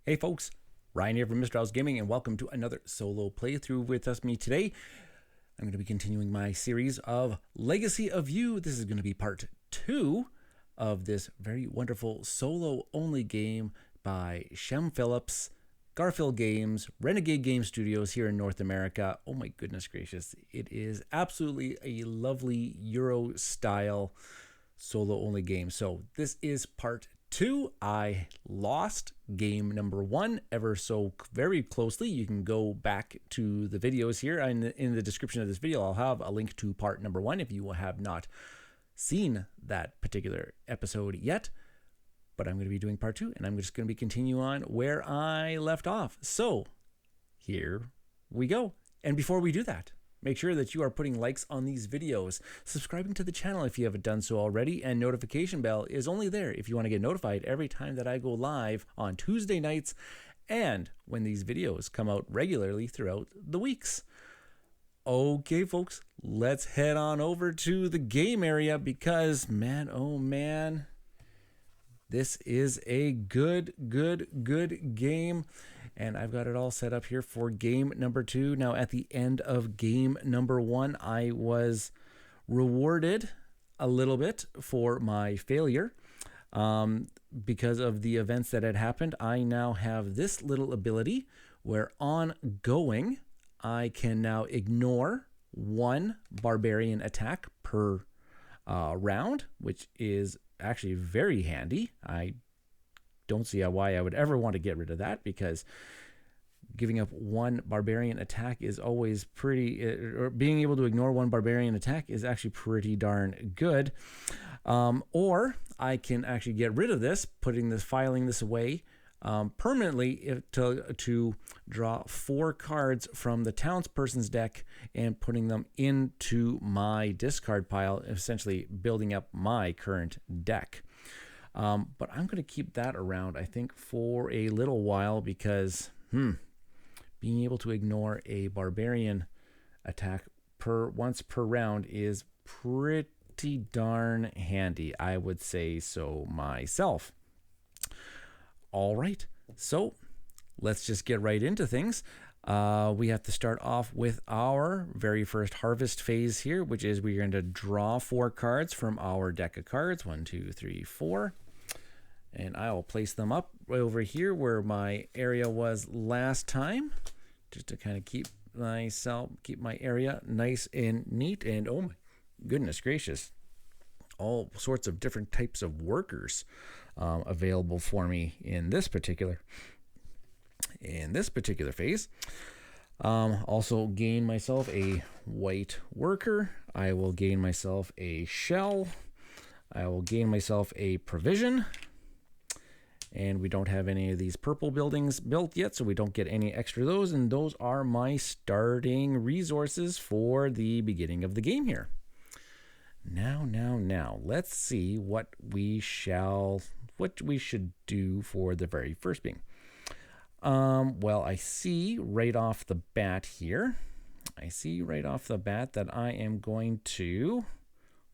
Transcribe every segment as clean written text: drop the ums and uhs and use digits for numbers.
Hey folks, Ryan here from Mista Rau Gaming, and welcome to another solo playthrough with me today. I'm going to be continuing my series of Legacy of You. This is going to be part 2 of this very wonderful solo-only game by Shem Phillips, Garphill Games, Renegade Game Studios here in North America. Oh my goodness gracious, it is absolutely a lovely Euro-style solo-only game. So this is part 2. I lost game number 1 ever so very closely. You can go back to the videos here. In the description of this video, I'll have a link to part number 1 if you have not seen that particular episode yet. But I'm going to be doing part 2, and I'm just going to be continuing on where I left off. So here we go. And before we do that, make sure that you are putting likes on these videos, subscribing to the channel if you haven't done so already, and notification bell is only there if you want to get notified every time that I go live on Tuesday nights and when these videos come out regularly throughout the weeks. Okay, folks, let's head on over to the game area because, man, oh man, this is a good game. And I've got it all set up here for game number 2. Now, at the end of game number 1, I was rewarded a little bit for my failure. Because of the events that had happened, I now have this little ability where on going, I can now ignore 1 barbarian attack per round, which is actually very handy. I don't see why I would ever want to get rid of that, because giving up 1 barbarian attack is always pretty, or being able to ignore 1 barbarian attack is actually pretty darn good. Or I can actually get rid of this, filing this away permanently to draw 4 cards from the townsperson's deck and putting them into my discard pile, essentially building up my current deck. But I'm going to keep that around, I think, for a little while because being able to ignore a barbarian attack once per round is pretty darn handy. I would say so myself. All right, so let's just get right into things. We have to start off with our very first harvest phase here, which is we're going to draw 4 cards from our deck of cards. 1, 2, 3, 4. And I will place them up right over here where my area was last time, just to kind of keep my area nice and neat. And oh my goodness gracious, all sorts of different types of workers available for me in this particular phase. Also gain myself a white worker. I will gain myself a shell. I will gain myself a provision. And we don't have any of these purple buildings built yet, so we don't get any extra of those. And those are my starting resources for the beginning of the game here. Now, let's see what we should do for the very first being. Well, I see right off the bat here, that I am going to,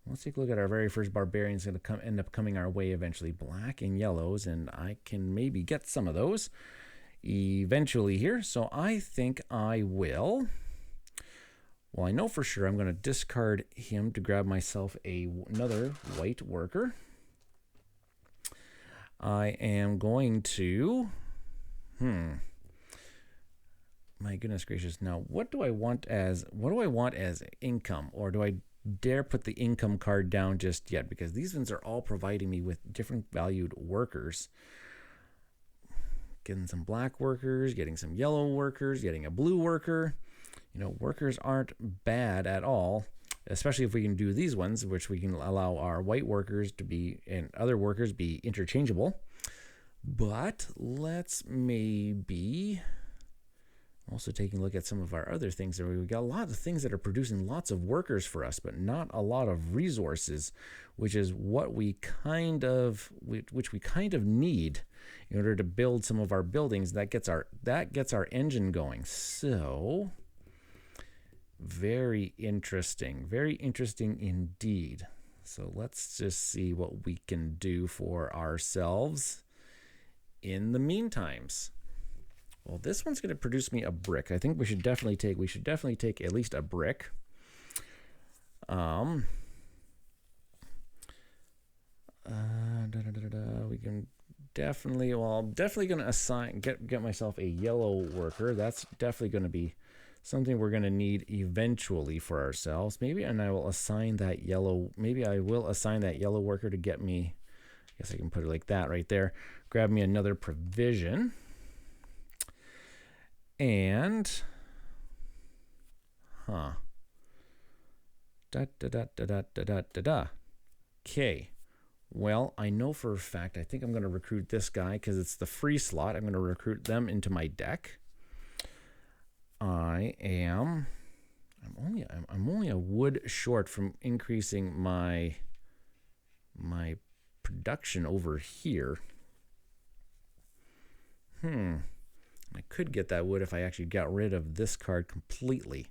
let's take a look at our very first barbarians going to end up coming our way eventually, black and yellows, and I can maybe get some of those eventually here. So I think I will, well, I know for sure I'm going to discard him to grab myself another white worker. I am going to, my goodness gracious. Now, what do I want as income, or do I dare put the income card down just yet? Because these ones are all providing me with different valued workers. Getting some black workers, getting some yellow workers, getting a blue worker. You know, workers aren't bad at all, especially if we can do these ones, which we can allow our white workers to be and other workers be interchangeable. But let's maybe also taking a look at some of our other things. We've got a lot of things that are producing lots of workers for us, but not a lot of resources, which is what we kind of need in order to build some of our buildings. That gets our engine going. So very interesting indeed. So let's just see what we can do for ourselves in the meantimes. Well, this one's going to produce me a brick. I think we should definitely take at least a brick. We can definitely, well, I'm definitely going to get myself a yellow worker. That's definitely going to be something we're going to need eventually for ourselves. Maybe I will assign that yellow worker to get me, I guess I can put it like that right there. Grab me another provision. And, Okay. Well, I know for a fact, I think I'm going to recruit this guy because it's the free slot. I'm going to recruit them into my deck. I'm only a wood short from increasing my production over here. I could get that wood if I actually got rid of this card completely.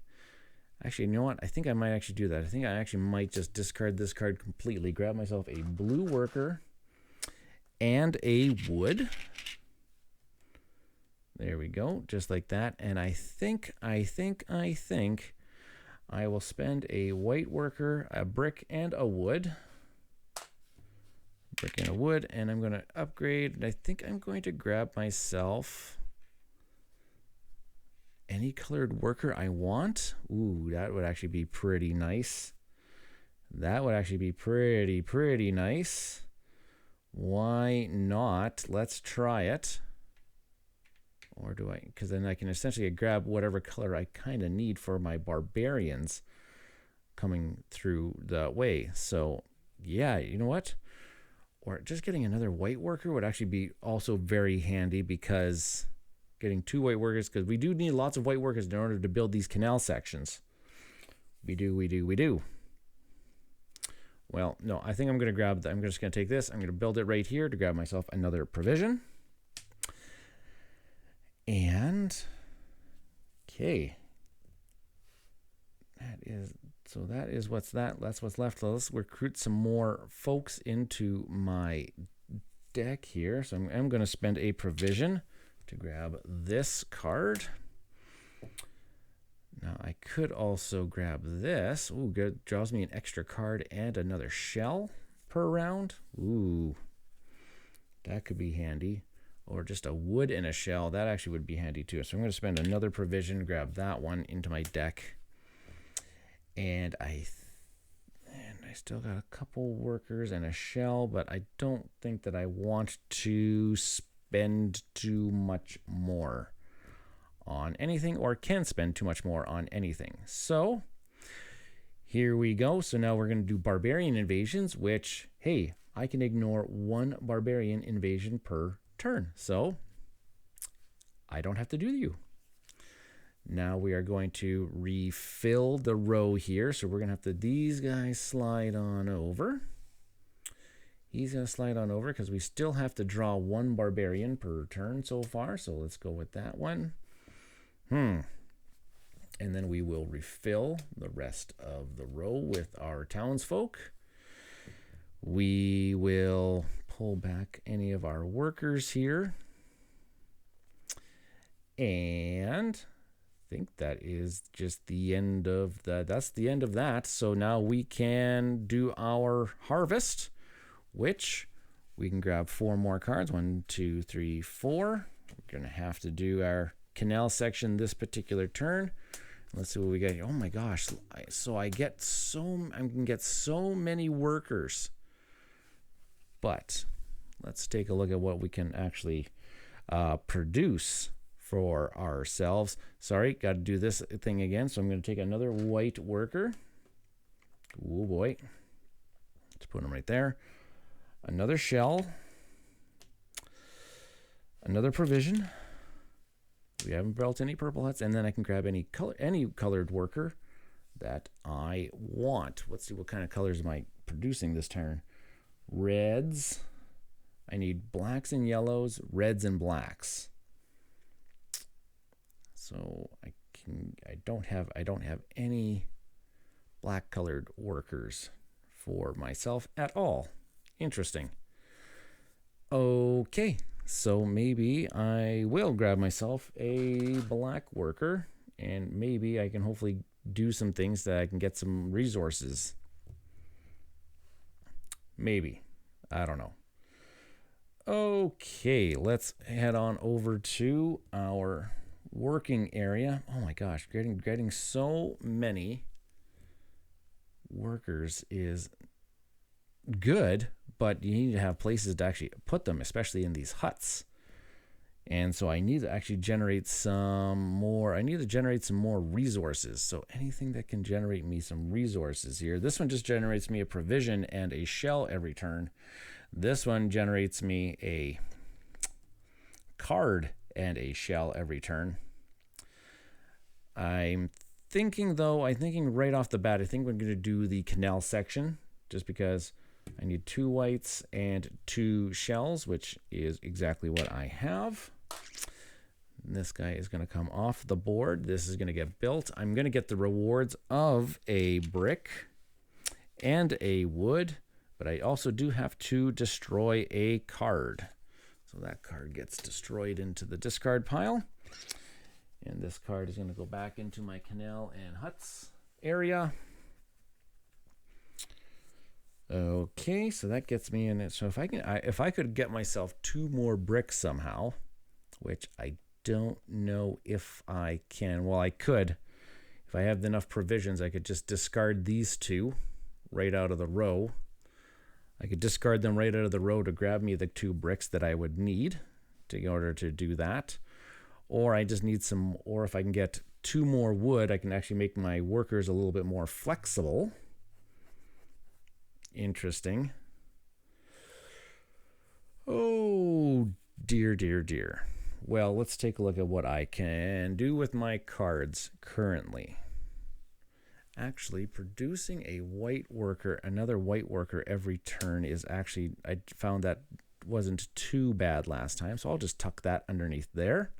Actually, you know what? I think I might actually do that. I think I actually might just discard this card completely, grab myself a blue worker and a wood. There we go, just like that. And I think I will spend a white worker, a brick, and a wood. Brick and a wood, and I'm going to upgrade. And I think I'm going to grab myself any colored worker I want. Ooh, that would actually be pretty nice. That would actually be pretty nice. Why not? Let's try it. Or do I? Because then I can essentially grab whatever color I kind of need for my barbarians coming through the way. So, yeah, you know what? Or just getting another white worker would actually be also very handy, because getting 2 white workers, because we do need lots of white workers in order to build these canal sections. We do. Well, no, I think I'm going to grab, I'm just going to take this. I'm going to build it right here to grab myself another provision. And, okay. That's what's left. Let's recruit some more folks into my deck here. So I'm going to spend a provision to grab this card. Now I could also grab this. Ooh, good. Draws me an extra card and another shell per round. Ooh, that could be handy. Or just a wood and a shell. That actually would be handy too. So I'm going to spend another provision, grab that one into my deck. And I still got a couple workers and a shell, but I don't think that I want to spend too much more on anything, or can spend too much more on anything. So here we go. So now we're going to do barbarian invasions, which, hey, I can ignore 1 barbarian invasion per turn. So I don't have to do you. Now we are going to refill the row here. So we're going to have to, these guys slide on over. He's going to slide on over because we still have to draw 1 barbarian per turn so far. So let's go with that one. And then we will refill the rest of the row with our townsfolk. We will pull back any of our workers here. And I think that is just the end of that's the end of that. So now we can do our harvest, which we can grab 4 more cards. 1, 2, 3, 4. We're going to have to do our canal section this particular turn. Let's see what we get. Oh my gosh. So I can get so many workers. But let's take a look at what we can actually produce for ourselves. Sorry, got to do this thing again. So I'm going to take another white worker. Oh boy. Let's put him right there. Another shell. Another provision. We haven't built any purple huts, and then I can grab any colored worker that I want. Let's see, what kind of colors am I producing this turn? Reds. I need blacks and yellows, reds and blacks. So I don't have any black colored workers for myself at all. Interesting. Okay, So maybe I will grab myself a black worker, and maybe I can hopefully do some things that I can get some resources. Maybe. I don't know. Okay, let's head on over to our working area. Oh my gosh, getting so many workers is good, but you need to have places to actually put them, especially in these huts. And so I need to actually generate some more. I need to generate some more resources. So anything that can generate me some resources here. This one just generates me a provision and a shell every turn. This one generates me a card and a shell every turn. I'm thinking right off the bat, I think we're going to do the canal section just because I need 2 whites and 2 shells, which is exactly what I have. And this guy is going to come off the board. This is going to get built. I'm going to get the rewards of a brick and a wood, but I also do have to destroy a card. So that card gets destroyed into the discard pile. And this card is going to go back into my canal and huts area. Okay, so that gets me in it. So if I could get myself 2 more bricks somehow, which I don't know if I can. Well, I could. If I have enough provisions, I could just discard these 2 right out of the row. I could discard them right out of the row to grab me the 2 bricks that I would need in order to do that. Or I just need some, or if I can get 2 more wood, I can actually make my workers a little bit more flexible. Interesting. Oh, dear, dear, dear. Well, let's take a look at what I can do with my cards currently. Actually, producing a white worker, another white worker every turn is actually, I found that wasn't too bad last time, so I'll just tuck that underneath there.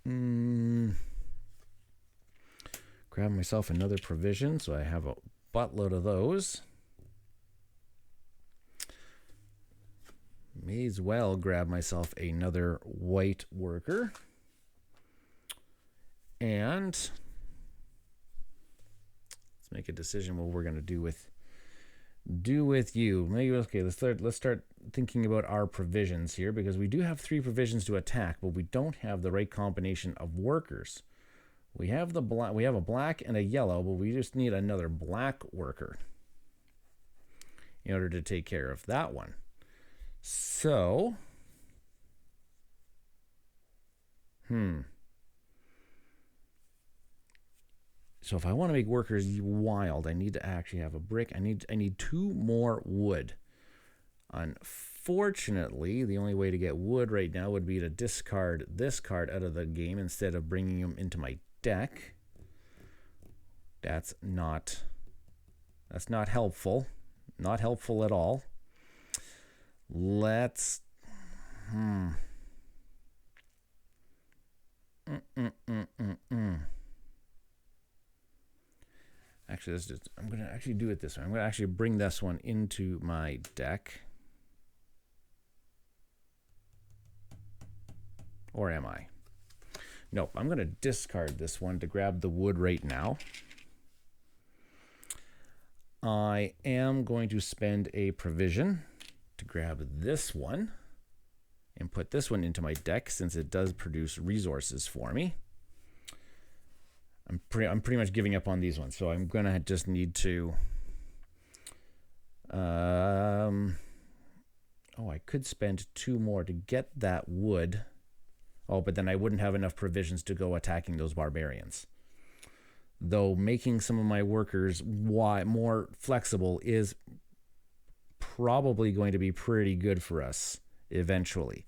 Grab myself another provision, so I have a buttload of those. May as well grab myself another white worker. And let's make a decision what we're going to do with you. Maybe, okay, let's start thinking about our provisions here, because we do have 3 provisions to attack, but we don't have the right combination of workers. We have a black and a yellow, but we just need another black worker in order to take care of that one. So, So if I want to make workers wild, I need to actually have a brick. I need 2 more wood. Unfortunately, the only way to get wood right now would be to discard this card out of the game instead of bringing him into my deck. That's not helpful. Not helpful at all. Let's Actually, I'm going to actually do it this way. I'm going to actually bring this one into my deck. Or am I? Nope, I'm going to discard this one to grab the wood right now. I am going to spend a provision to grab this one and put this one into my deck, since it does produce resources for me. I'm pretty much giving up on these ones, so I'm gonna just need to. I could spend 2 more to get that wood. Oh, but then I wouldn't have enough provisions to go attacking those barbarians. Though making some of my workers more flexible is probably going to be pretty good for us eventually.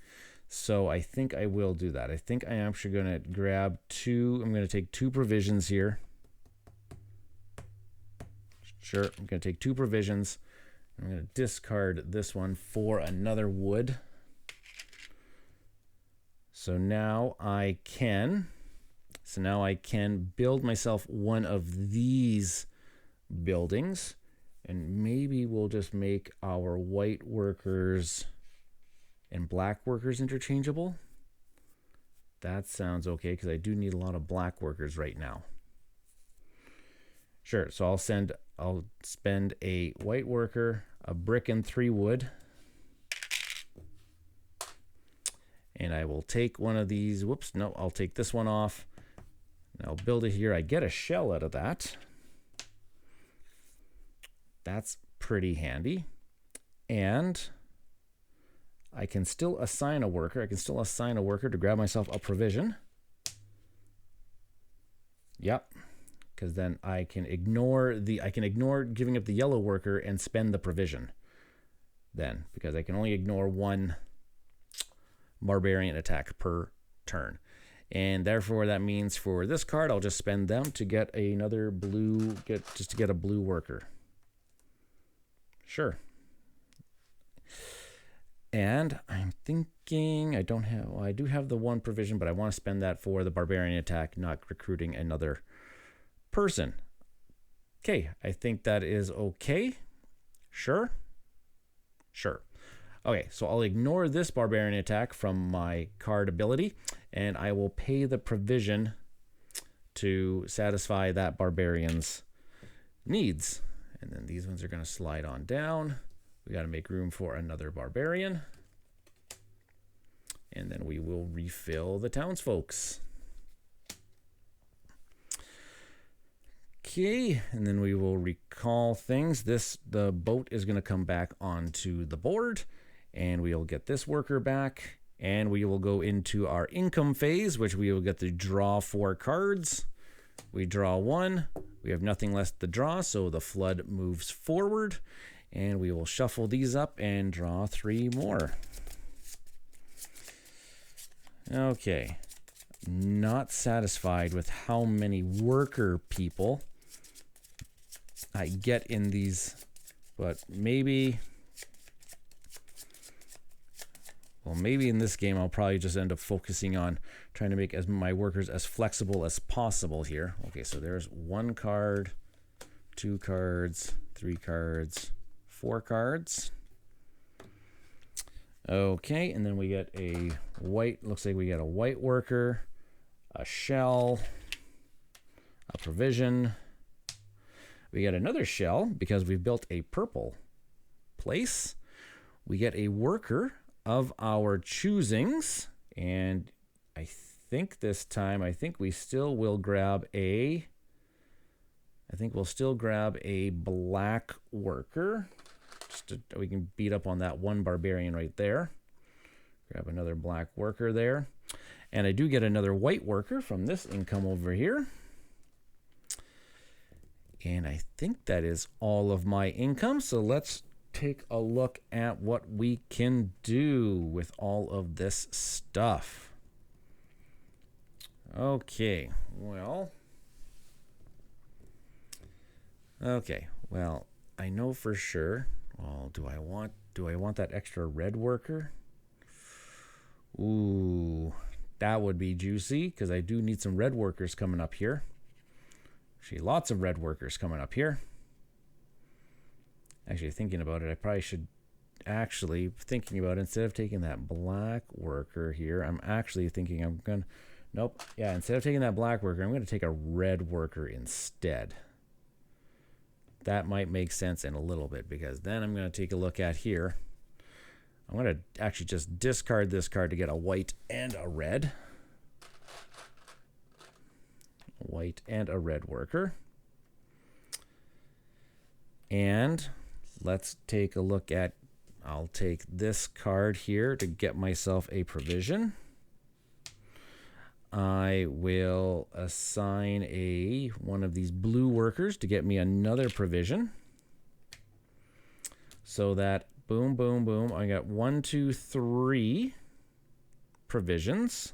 So I think I will do that. I think I'm actually going to grab 2. I'm going to take 2 provisions here. Sure, I'm going to take 2 provisions. I'm going to discard this one for another wood. So now I can build myself one of these buildings, and maybe we'll just make our white workers and black workers interchangeable. That sounds okay, because I do need a lot of black workers right now. Sure, so I'll spend a white worker, a brick, and 3 wood. And I will take one of these. Whoops, no, I'll take this one off. And I'll build it here. I get a shell out of that. That's pretty handy. And I can still assign a worker. I can still assign a worker to grab myself a provision. Yep. Because then I can ignore giving up the yellow worker and spend the provision. Then, because I can only ignore 1 barbarian attack per turn. And therefore that means for this card I'll just spend them to get another blue, just to get a blue worker. Sure. And I'm thinking I do have the 1 provision, but I want to spend that for the barbarian attack, not recruiting another person. Okay, I think that is okay. Sure. Okay, so I'll ignore this barbarian attack from my card ability, and I will pay the provision to satisfy that barbarian's needs. And then these ones are going to slide on down. We got to make room for another barbarian. And then we will refill the townsfolks. Okay, and then we will recall things. The boat is going to come back onto the board, and we'll get this worker back, and we will go into our income phase, which we will get to draw 4 cards. We draw 1. We have nothing left to draw, so the flood moves forward, and we will shuffle these up and draw 3 more. Okay, not satisfied with how many worker people I get in these, but maybe in this game I'll probably just end up focusing on trying to make my workers as flexible as possible here. Okay, so there's 1 card, 2 cards, 3 cards, 4 cards. Okay, and then we get a white, looks like we get a white worker, a shell, a provision. We get another shell because we've built a purple place. We get a worker of our choosings, and I think this time, we still will grab we'll still grab a black worker. We can beat up on that 1 barbarian right there. Grab another black worker there. And I do get another white worker from this income over here. And I think that is all of my income. So let's take a look at what we can do with all of this stuff. Okay, well, I know for sure. Well, do I want that extra red worker? Ooh, that would be juicy, because I do need some red workers coming up here. Actually, lots of red workers coming up here. Actually, thinking about it, I probably should instead of taking that black worker here, I'm actually thinking instead of taking that black worker, I'm going to take a red worker instead. That might make sense in a little bit, because then I'm going to take a look at here. I'm going to actually just discard this card to get a white and a red. White and a red worker. And let's take a look at, I'll take this card here to get myself a provision. I will assign one of these blue workers to get me another provision. So that boom, boom, boom, I got 1, 2, 3 provisions.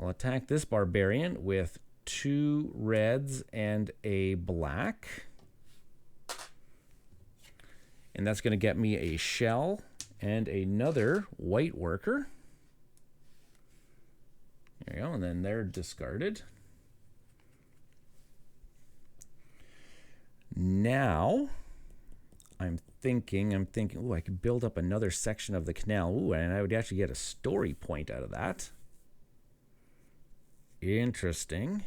I'll attack this barbarian with 2 reds and a black. And that's going to get me a shell and another white worker. There you go, and then they're discarded. Now, I'm thinking, ooh, I could build up another section of the canal. Ooh, and I would actually get a story point out of that. Interesting.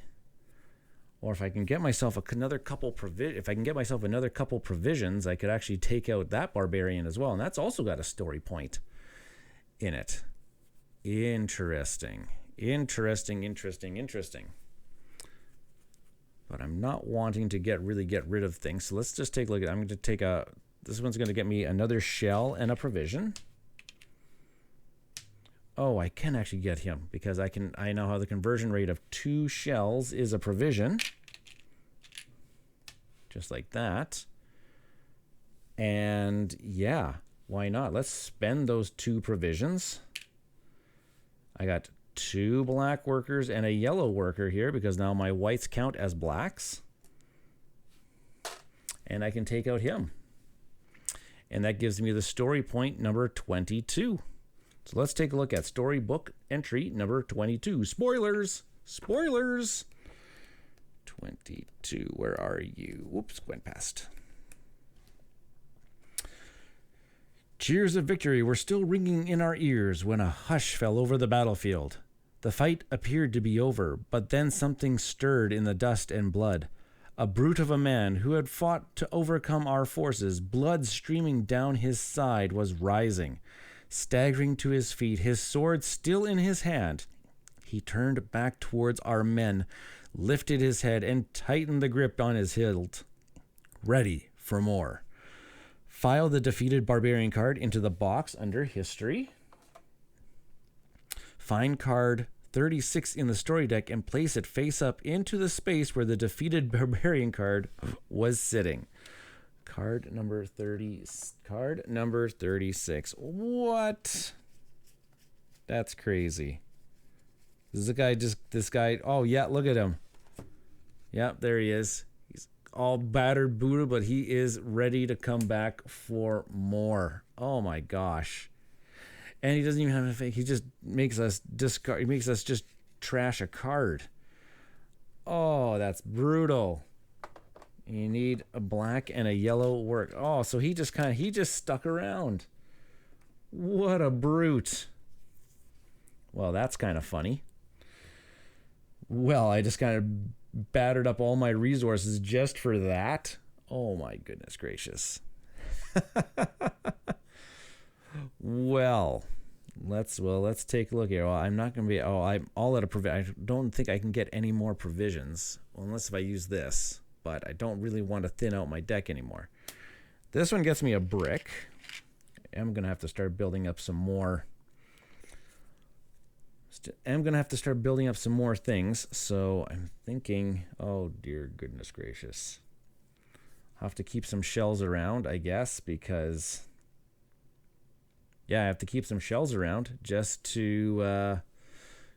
Or if I can get myself another couple provisions, I could actually take out that barbarian as well, and that's also got a story point in it. Interesting. But I'm not wanting to really get rid of things. So let's just take a look at. I'm going to take this one's going to get me another shell and a provision. Oh, I can actually get him because I know how the conversion rate of 2 shells is a provision. Just like that. And yeah, why not? Let's spend those 2 provisions. I got 2 black workers and a yellow worker here because now my whites count as blacks. And I can take out him. And that gives me the story point number 22. So let's take a look at storybook entry number 22. Spoilers! 22, where are you? Whoops, went past. Cheers of victory were still ringing in our ears when a hush fell over the battlefield. The fight appeared to be over, but then something stirred in the dust and blood. A brute of a man who had fought to overcome our forces, blood streaming down his side, was rising. Staggering to his feet, his sword still in his hand, he turned back towards our men, lifted his head, and tightened the grip on his hilt. Ready for more. File the defeated barbarian card into the box under history. Find card 36 in the story deck and place it face up into the space where the defeated barbarian card was sitting. Card number 36. What? That's crazy. This guy, oh yeah, look at him. Yep, there he is. He's all battered, booted, but he is ready to come back for more. Oh my gosh. And he doesn't even have a fake. He just makes us discard. He makes us just trash a card. Oh, that's brutal. You need a black and a yellow work. Oh, so he just stuck around. What a brute. Well, that's kind of funny. Well, I just kind of battered up all my resources just for that. Oh my goodness gracious. Well, let's take a look here. Well, I'm not going to be. Oh, I'm all out of provision. I don't think I can get any more provisions, well, unless if I use this. But I don't really want to thin out my deck anymore. This one gets me a brick. I'm going to have to start building up some more. I'm going to have to start building up some more things. So I'm thinking, oh dear goodness gracious. I'll have to keep some shells around, I guess, because yeah, I have to keep some shells around just to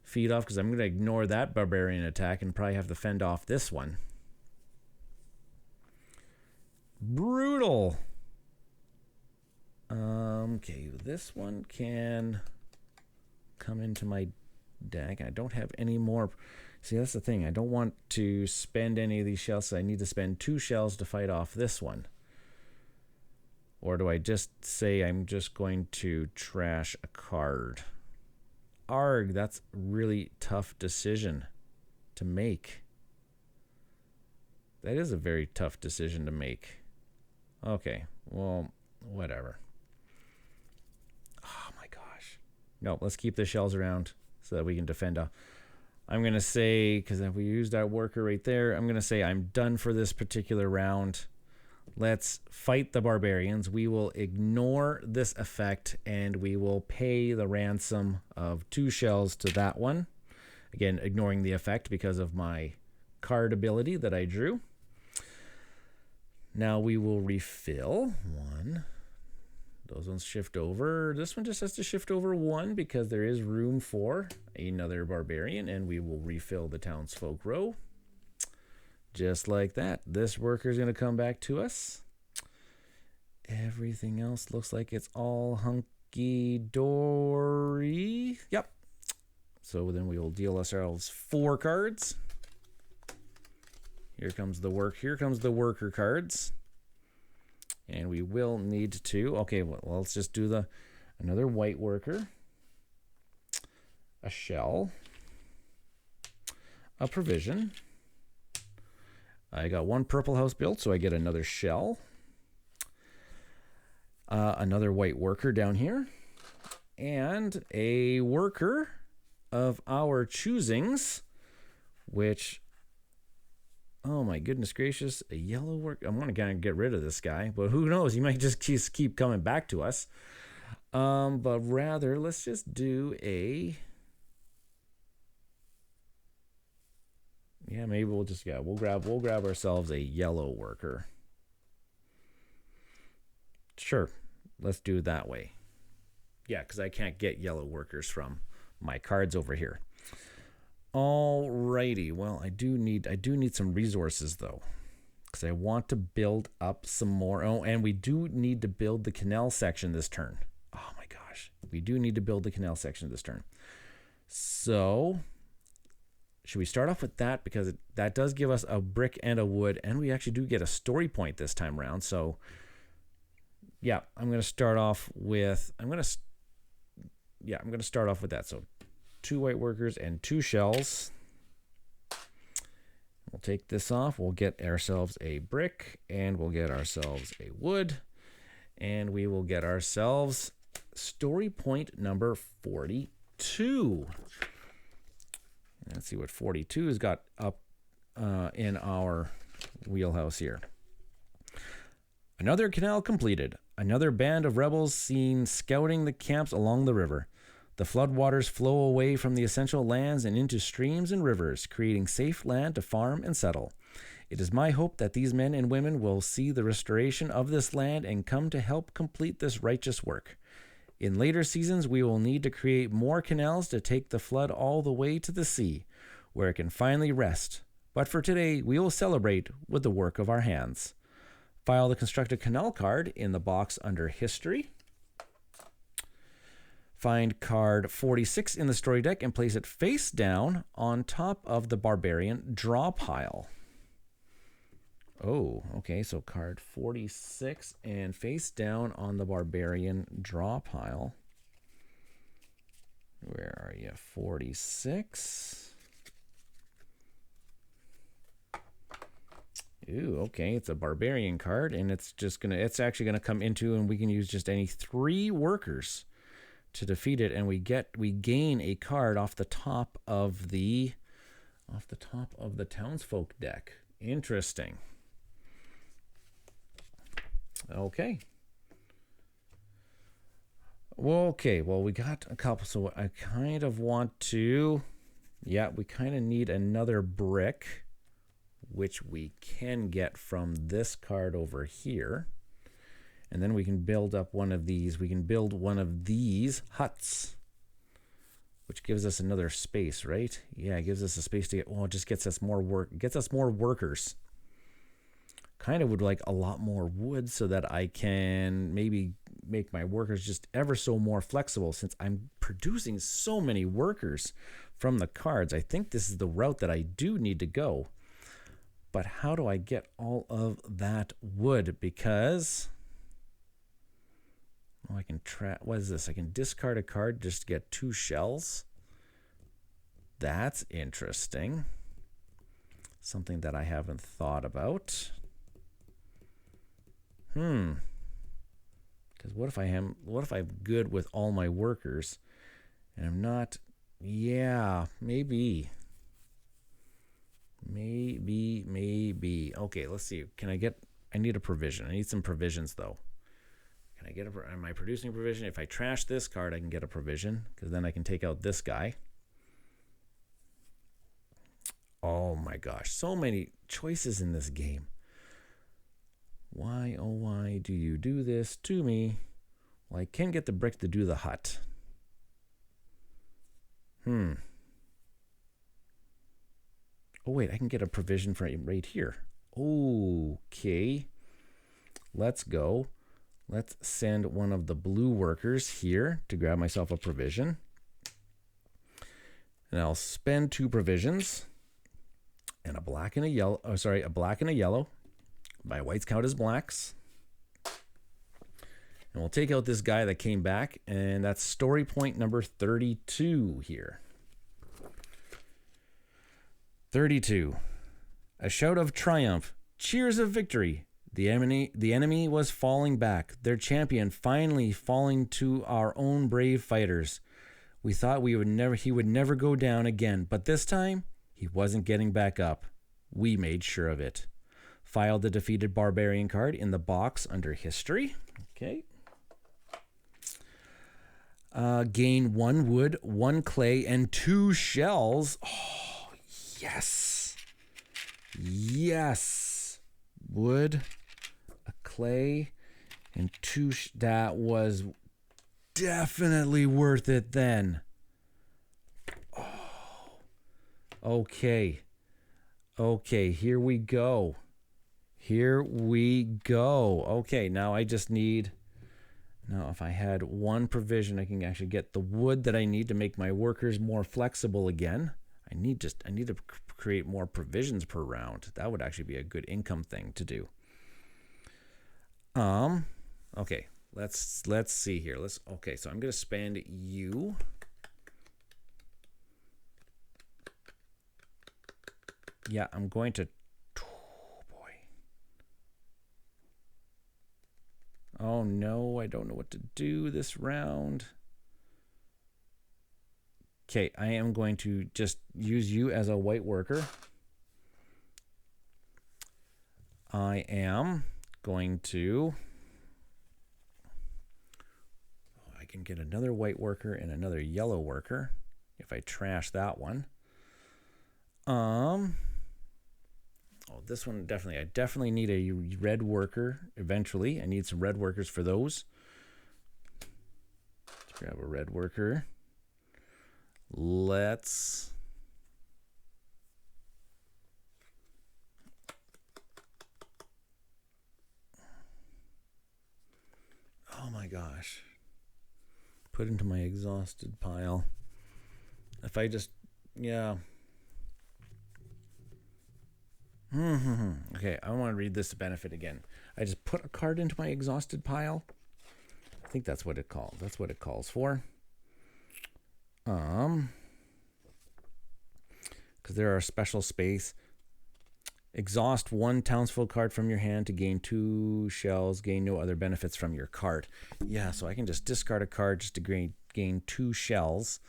feed off, because I'm going to ignore that barbarian attack and probably have to fend off this one. Brutal. Okay, this one can come into my deck. I don't have any more. See, that's the thing. I don't want to spend any of these shells, so I need to spend 2 shells to fight off this one. Or do I just say I'm just going to trash a card? Arg, that's a really tough decision to make. That is a very tough decision to make. Okay, well, whatever. Oh my gosh. No, let's keep the shells around so that we can defend. I'm going to say, because if we used our worker right there, I'm going to say I'm done for this particular round. Let's fight the barbarians. We will ignore this effect, and we will pay the ransom of 2 shells to that one. Again, ignoring the effect because of my card ability that I drew. Now we will refill 1. Those ones shift over. This one just has to shift over 1 because there is room for another barbarian, and we will refill the townsfolk row. Just like that. This worker is going to come back to us. Everything else looks like it's all hunky-dory. Yep. So then we will deal ourselves 4 cards. Here comes the worker cards. And we will need to, okay, well, let's just do another white worker, a shell, a provision. I got one purple house built, so I get another shell. Another white worker down here. And a worker of our choosings, which, oh my goodness gracious, a yellow worker. I'm going to kind of get rid of this guy, but who knows? He might just keep coming back to us. But rather, let's just do yeah, maybe we'll just, yeah, we'll grab ourselves a yellow worker. Sure, let's do it that way. Yeah, because I can't get yellow workers from my cards over here. Alrighty, well, I do need some resources though, because I want to build up some more. Oh, and we do need to build the canal section this turn. Oh my gosh, we do need to build the canal section this turn. So should we start off with that, because that does give us a brick and a wood, and we actually do get a story point this time around. So yeah, I'm going to start off with start off with that. So 2 white workers and 2 shells. We'll take this off. We'll get ourselves a brick, and we'll get ourselves a wood, and we will get ourselves story point number 42. Let's see what 42 has got up in our wheelhouse here. Another canal completed. Another band of rebels seen scouting the camps along the river. The floodwaters flow away from the essential lands and into streams and rivers, creating safe land to farm and settle. It is my hope that these men and women will see the restoration of this land and come to help complete this righteous work. In later seasons, we will need to create more canals to take the flood all the way to the sea, where it can finally rest. But for today, we will celebrate with the work of our hands. File the constructed canal card in the box under History. Find card 46 in the story deck and place it face down on top of the barbarian draw pile. Oh, okay, so card 46 and face down on the barbarian draw pile. Where are you? 46. Ooh, okay, it's a barbarian card, and it's actually gonna come into, and we can use just any 3 workers to defeat it, and we gain a card off the top of the townsfolk deck. Interesting. Okay. Okay, well, we got a couple, so I kind of want to, yeah, we kind of need another brick, which we can get from this card over here. And then we can build up one of these. We can build one of these huts, which gives us another space, right? Yeah, it gives us a space to get, well, it just gets us more work, gets us more workers. Kind of would like a lot more wood so that I can maybe make my workers just ever so more flexible, since I'm producing so many workers from the cards. I think this is the route that I do need to go. But how do I get all of that wood? Because, oh, I can what is this? I can discard a card just to get 2 shells. That's interesting. Something that I haven't thought about. Because what if I'm good with all my workers and I'm not? Yeah, maybe. Okay, let's see. I need a provision. I need some provisions though. Can I get am I producing a provision? If I trash this card, I can get a provision, because then I can take out this guy. Oh my gosh, so many choices in this game. Why, oh why do you do this to me? Well, I can get the brick to do the hut. Oh wait, I can get a provision for right here. Okay, let's go. Let's send one of the blue workers here to grab myself a provision. And I'll spend 2 provisions. And a black and a yellow. Oh, sorry, a black and a yellow. My whites count as blacks. And we'll take out this guy that came back, and that's story point number 32 here. 32. A shout of triumph. Cheers of victory. The enemy was falling back, their champion finally falling to our own brave fighters. We thought he would never go down again, but this time he wasn't getting back up. We made sure of it. File the defeated barbarian card in the box under history. Okay. Gain 1 wood, 1 clay, and 2 shells. Oh, yes. Yes. Wood, a clay, and 2. That was definitely worth it then. Oh. Okay. Okay, here we go. Here we go. Okay, now I just need... Now, if I had 1 provision, I can actually get the wood that I need to make my workers more flexible again. I need to create more provisions per round. That would actually be a good income thing to do. Okay, let's see here. Okay, so I'm going to spend you. Yeah, I'm going to... Oh, boy. Oh, no, I don't know what to do this round. Okay, I am going to just use you as a white worker. I am going to... I can get another white worker and another yellow worker if I trash that one. Oh, this one I definitely need a red worker eventually. I need some red workers for those. Let's grab a red worker. Let's... Oh my gosh. Put into my exhausted pile. If I just... Yeah. Okay, I want to read this benefit again. I just put a card into my exhausted pile. I think that's what it calls. That's what it calls for. Because there are special space. Exhaust 1 townsfolk card from your hand to gain 2 shells. Gain no other benefits from your card. Yeah, so I can just discard a card just to gain 2 shells.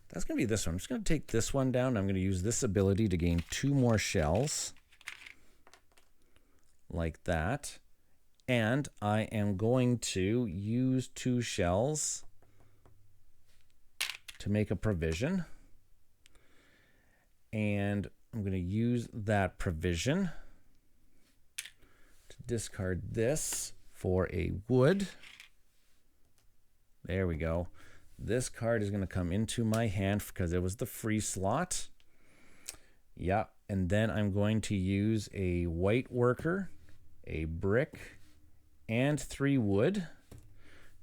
That's going to be this one. I'm just going to take this one down. I'm going to use this ability to gain 2 more shells. Like that. And I am going to use 2 shells to make a provision. And I'm going to use that provision to discard this for a wood. There we go. This card is going to come into my hand because it was the free slot. Yeah, and then I'm going to use a white worker, a brick, and 3 wood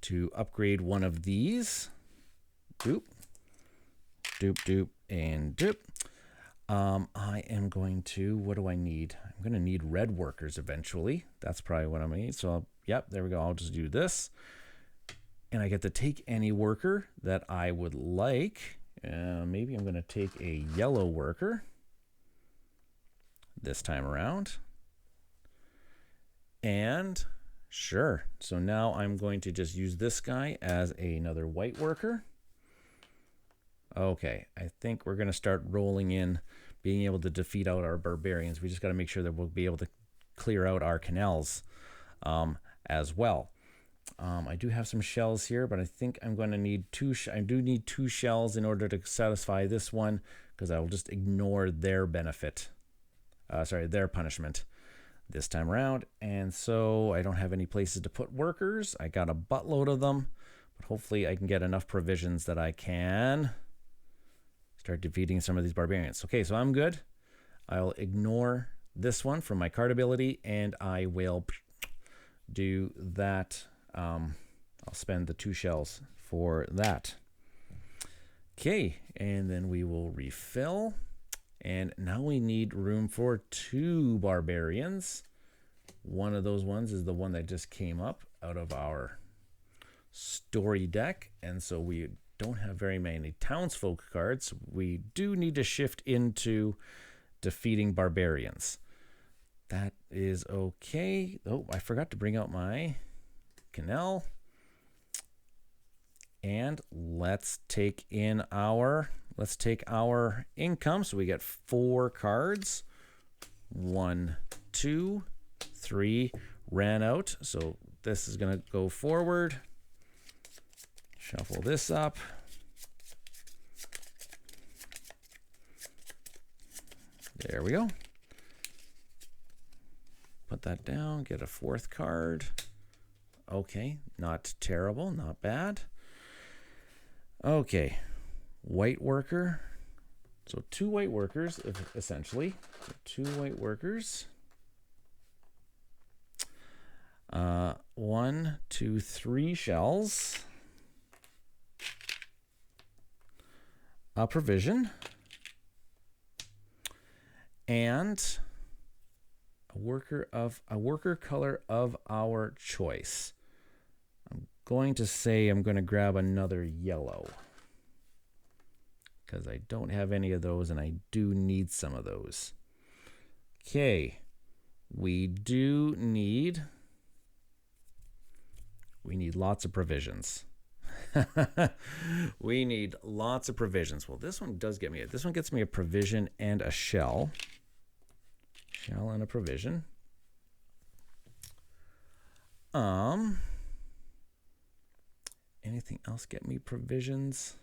to upgrade one of these. Doop, doop, doop, and doop. I am going to, what do I need? I'm going to need red workers eventually. That's probably what I'm going to need. So, yep, there we go. I'll just do this. And I get to take any worker that I would like. Maybe I'm going to take a yellow worker this time around. And sure. So now I'm going to just use this guy as another white worker. Okay, I think we're going to start rolling in being able to defeat out our barbarians. We just got to make sure that we'll be able to clear out our canals as well. I do have some shells here, but I think I'm going to need 2. I do need 2 shells in order to satisfy this one, because I will just ignore their benefit. Their punishment this time around. And so I don't have any places to put workers. I got a buttload of them, but hopefully I can get enough provisions that I can start defeating some of these barbarians. Okay, so I'm good. I'll ignore this one from my card ability, and I will do that. I'll spend the 2 shells for that. Okay, and then we will refill. And now we need room for 2 barbarians. One of those ones is the one that just came up out of our story deck, and so we don't have very many townsfolk cards. We do need to shift into defeating barbarians. That is okay. Oh, I forgot to bring out my canal. And let's take our income. So we get 4 cards. 1, 2, 3, ran out. So this is going to go forward. Shuffle this up. There we go. Put that down, get a 4th card. Okay, not terrible, not bad. Okay, white worker. So 2 white workers, essentially. So 2 white workers. 1, 2, 3 shells. A provision. And a worker color of our choice. I'm going to say I'm going to grab another yellow, because I don't have any of those and I do need some of those. Okay, we need lots of provisions. We need lots of provisions. Well, this one does get me this one gets me a provision and a shell. Shell and a provision. Anything else get me provisions?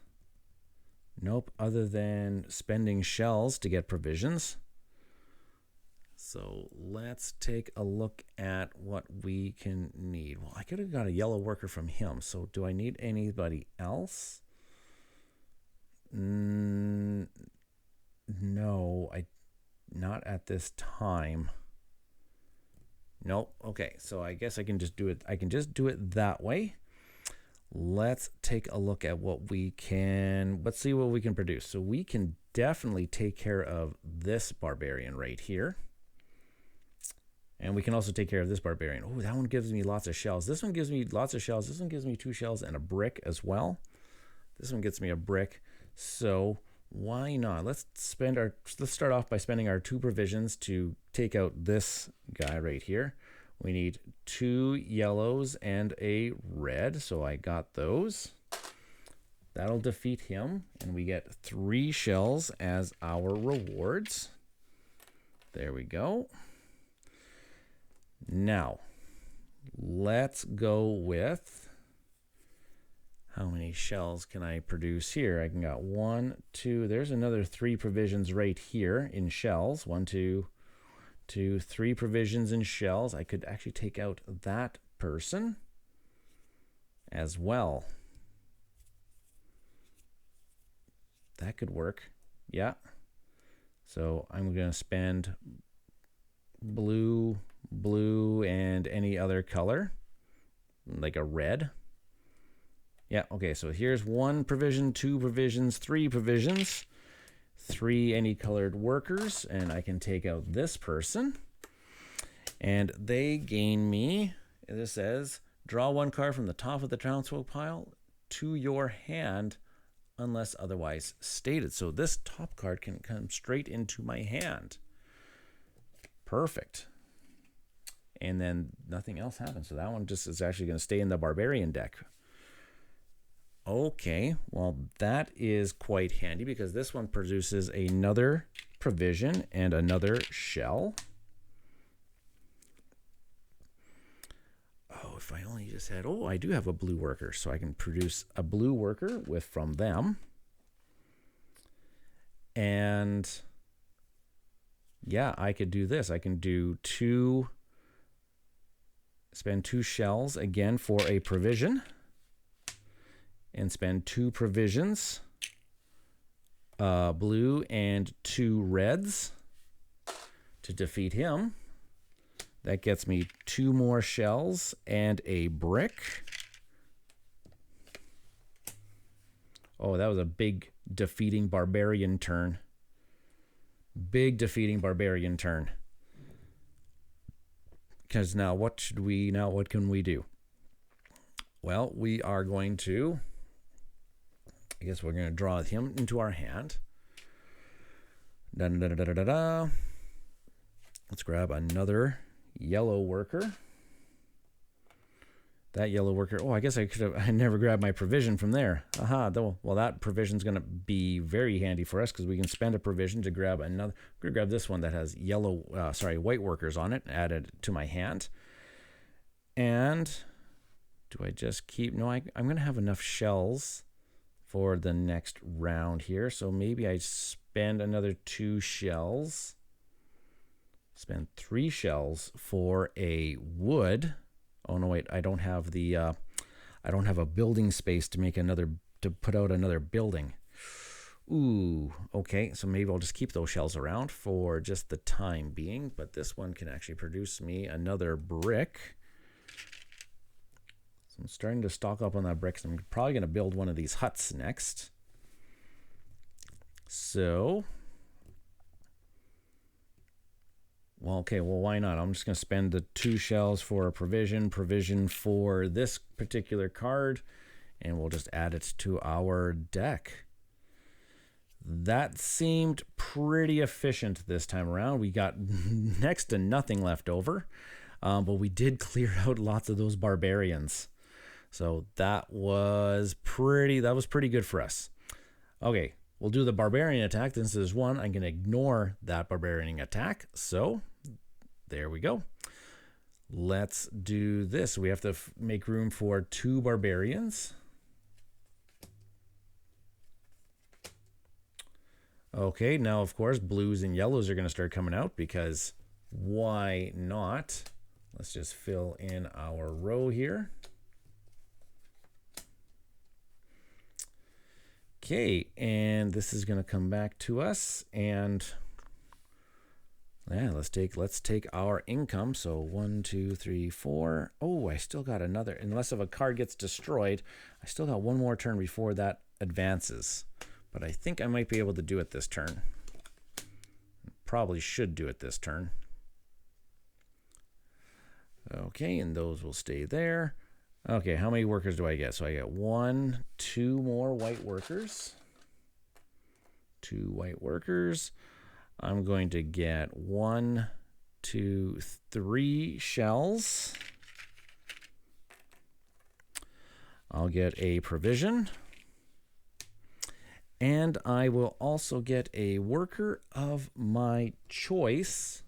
Nope, other than spending shells to get provisions. So let's take a look at what we can need. Well, I could have got a yellow worker from him. So do I need anybody else? No, not at this time. Nope. Okay, so I guess I can just do it. I can just do it that way. Let's take a look at what we can. Let's see what we can produce. So we can definitely take care of this barbarian right here. And we can also take care of this barbarian. Oh, that one gives me lots of shells. This one gives me lots of shells. This one gives me 2 shells and a brick as well. This one gets me a brick. So why not? Let's start off by spending our 2 provisions to take out this guy right here. We need 2 yellows and a red, so I got those. That'll defeat him, and we get 3 shells as our rewards. There we go. Now, let's go with, how many shells can I produce here? I can got 1, 2, there's another 3 provisions right here in shells. 1, 2, 3 provisions in shells. I could actually take out that person as well. That could work. Yeah. So I'm going to spend blue, and any other color, like a red. Yeah, okay, so here's 1 provision, 2 provisions, 3 provisions, 3 any colored workers, and I can take out this person. And they gain me, this says, draw 1 card from the top of the townsfolk pile to your hand unless otherwise stated. So this top card can come straight into my hand. Perfect. And then nothing else happens. So that one just is actually going to stay in the barbarian deck. Okay, well, that is quite handy because this one produces another provision and another shell. Oh, if I only just had, oh, I do have a blue worker, so I can produce a blue worker from them. And yeah, I could do this. I can do spend 2 shells again for a provision. And spend 2 provisions, blue and 2 reds to defeat him. That gets me 2 more shells and a brick. Oh, that was a big defeating barbarian turn. Big defeating barbarian turn. Because now what can we do? Well, we are going to, I guess we're going to draw him into our hand. Da, da, da, da, da, da. Let's grab another yellow worker. That yellow worker. Oh, I guess I never grabbed my provision from there. Aha. Well, that provision's going to be very handy for us because we can spend a provision to grab another. I'm going to grab this one that has white workers on it, add it to my hand. And do I just keep? No, I'm going to have enough shells for the next round here. So maybe I spend another 2 shells. Spend 3 shells for a wood. Oh no, wait! I don't have a building space to put out another building. Ooh, okay. So maybe I'll just keep those shells around for just the time being. But this one can actually produce me another brick. So I'm starting to stock up on that brick. So I'm probably going to build one of these huts next. So. Well, okay, well, why not? I'm just going to spend the 2 shells for a provision for this particular card, and we'll just add it to our deck. That seemed pretty efficient this time around. We got next to nothing left over, but we did clear out lots of those barbarians. So that was pretty good for us. Okay. We'll do the barbarian attack. Since there's one, I'm going to ignore that barbarian attack. So there we go. Let's do this. We have to make room for 2 barbarians. Okay, now of course blues and yellows are going to start coming out because why not? Let's just fill in our row here. Okay, and this is going to come back to us, and yeah, let's take our income. So 1, 2, 3, 4. Oh, I still got another. Unless if a card gets destroyed, I still got one more turn before that advances. But I think I might be able to do it this turn. Probably should do it this turn. Okay, and those will stay there. Okay, how many workers do I get? So I get 1, 2 more white workers. 2 white workers. I'm going to get 1, 2, 3 shells. I'll get a provision. And I will also get a worker of my choice.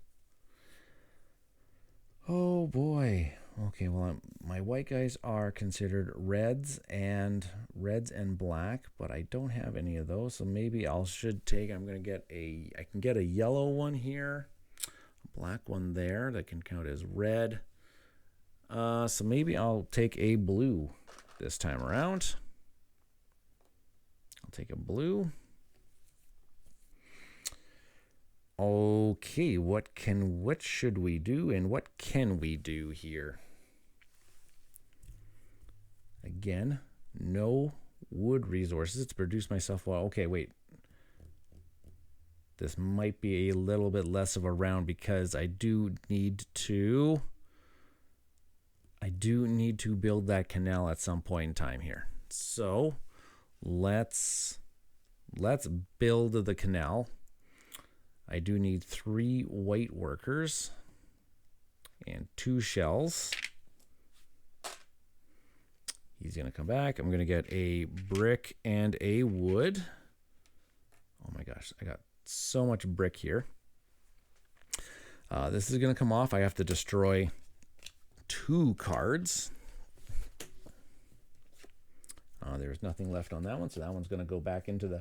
Oh boy. Okay, well, my white guys are considered reds and black, but I don't have any of those, so maybe I can get a yellow one here, a black one there that can count as red. So maybe I'll take a blue this time around. I'll take a blue. Okay, what should we do and what can we do here? Again, no wood resources to produce myself. Well, okay, wait. This might be a little bit less of a round because I do need to build that canal at some point in time here. So let's build the canal. I do need 3 white workers and 2 shells. He's going to come back. I'm going to get a brick and a wood. Oh my gosh, I got so much brick here. This is going to come off. I have to destroy 2 cards. There's nothing left on that one, so that one's going to go back into the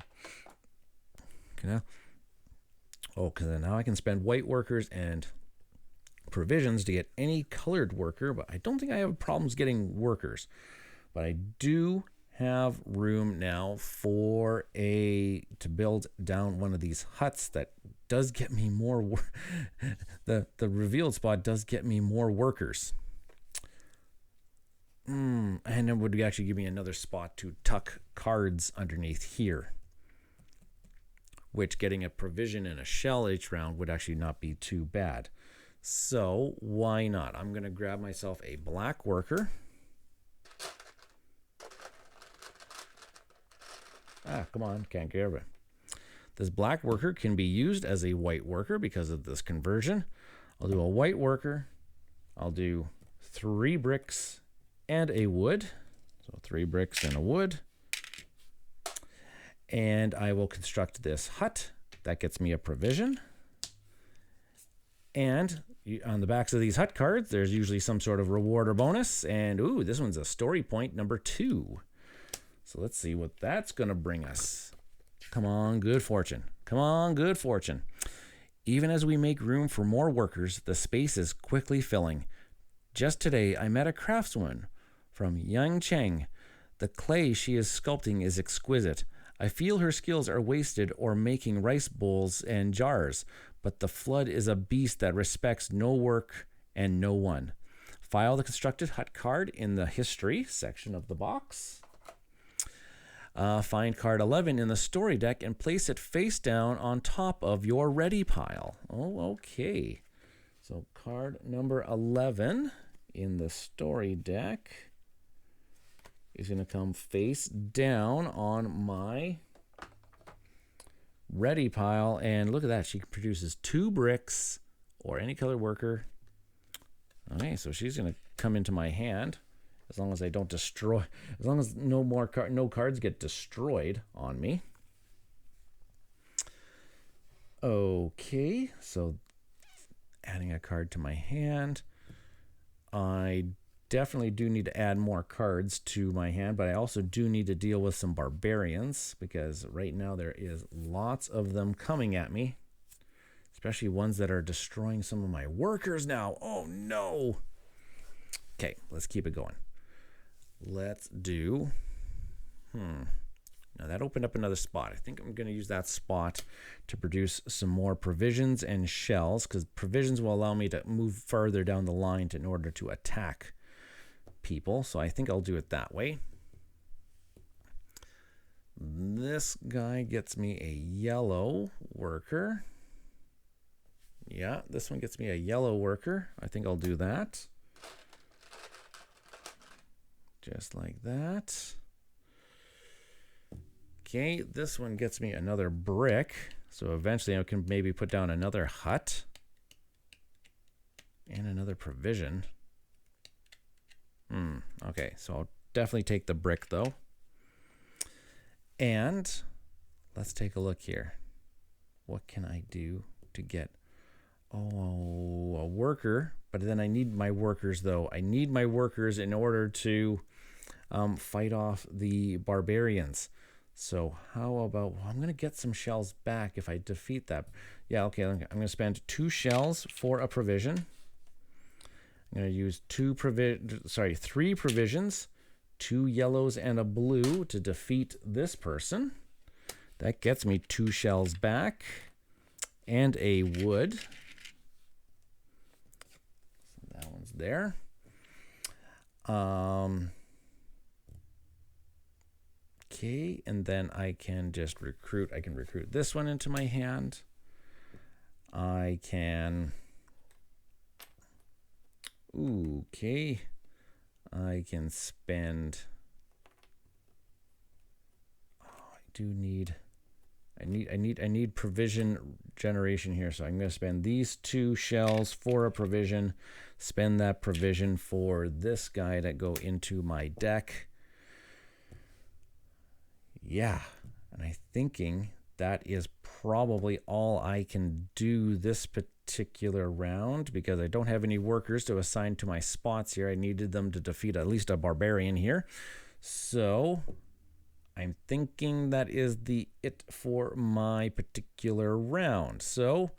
canal. Oh, because now I can spend white workers and provisions to get any colored worker, but I don't think I have problems getting workers. But I do have room now to build down one of these huts that does get me more the revealed spot does get me more workers. And it would actually give me another spot to tuck cards underneath here, which getting a provision and a shell each round would actually not be too bad. So why not? I'm going to grab myself a black worker. Ah, come on, can't grab it. This black worker can be used as a white worker because of this conversion. I'll do a white worker. I'll do 3 bricks and a wood. So 3 bricks and a wood. And I will construct this hut. That gets me a provision. And on the backs of these hut cards, there's usually some sort of reward or bonus. And ooh, this one's a story point number 2. So let's see what that's going to bring us. Come on, good fortune. Come on, good fortune. Even as we make room for more workers, the space is quickly filling. Just today, I met a craftswoman from Yangcheng. The clay she is sculpting is exquisite. I feel her skills are wasted or making rice bowls and jars, but the flood is a beast that respects no work and no one. File the constructed hut card in the history section of the box. Find card 11 in the story deck and place it face down on top of your ready pile. Oh, okay. So card number 11 in the story deck is going to come face down on my ready pile. And look at that. She produces 2 bricks or any color worker. Okay, so she's going to come into my hand. As long as I don't destroy, as long as no cards get destroyed on me. Okay, so adding a card to my hand. I definitely do need to add more cards to my hand, but I also do need to deal with some barbarians because right now there is lots of them coming at me, especially ones that are destroying some of my workers now. Oh no. Okay, let's keep it going. Let's do, now that opened up another spot. I think I'm going to use that spot to produce some more provisions and shells because provisions will allow me to move further down the line in order to attack people. So I think I'll do it that way. This guy gets me a yellow worker. Yeah, this one gets me a yellow worker. I think I'll do that. Just like that. Okay, this one gets me another brick. So eventually I can maybe put down another hut. And another provision. Okay, so I'll definitely take the brick though. And let's take a look here. What can I do to get, a worker? But then I need my workers though. I need my workers in order to fight off the barbarians. So how about, I'm going to get some shells back if I defeat that. Yeah, okay, I'm going to spend 2 shells for a provision. I'm going to use 3 provisions, 2 yellows and a blue to defeat this person. That gets me 2 shells back and a wood. So that one's there. Okay, and then I can just recruit. I can recruit this one into my hand. I can. Okay. I can spend. I need provision generation here. So I'm going to spend these 2 shells for a provision. Spend that provision for this guy to go into my deck. Yeah, and I'm thinking that is probably all I can do this particular round because I don't have any workers to assign to my spots here. I needed them to defeat at least a barbarian here. So I'm thinking that is it for my particular round. So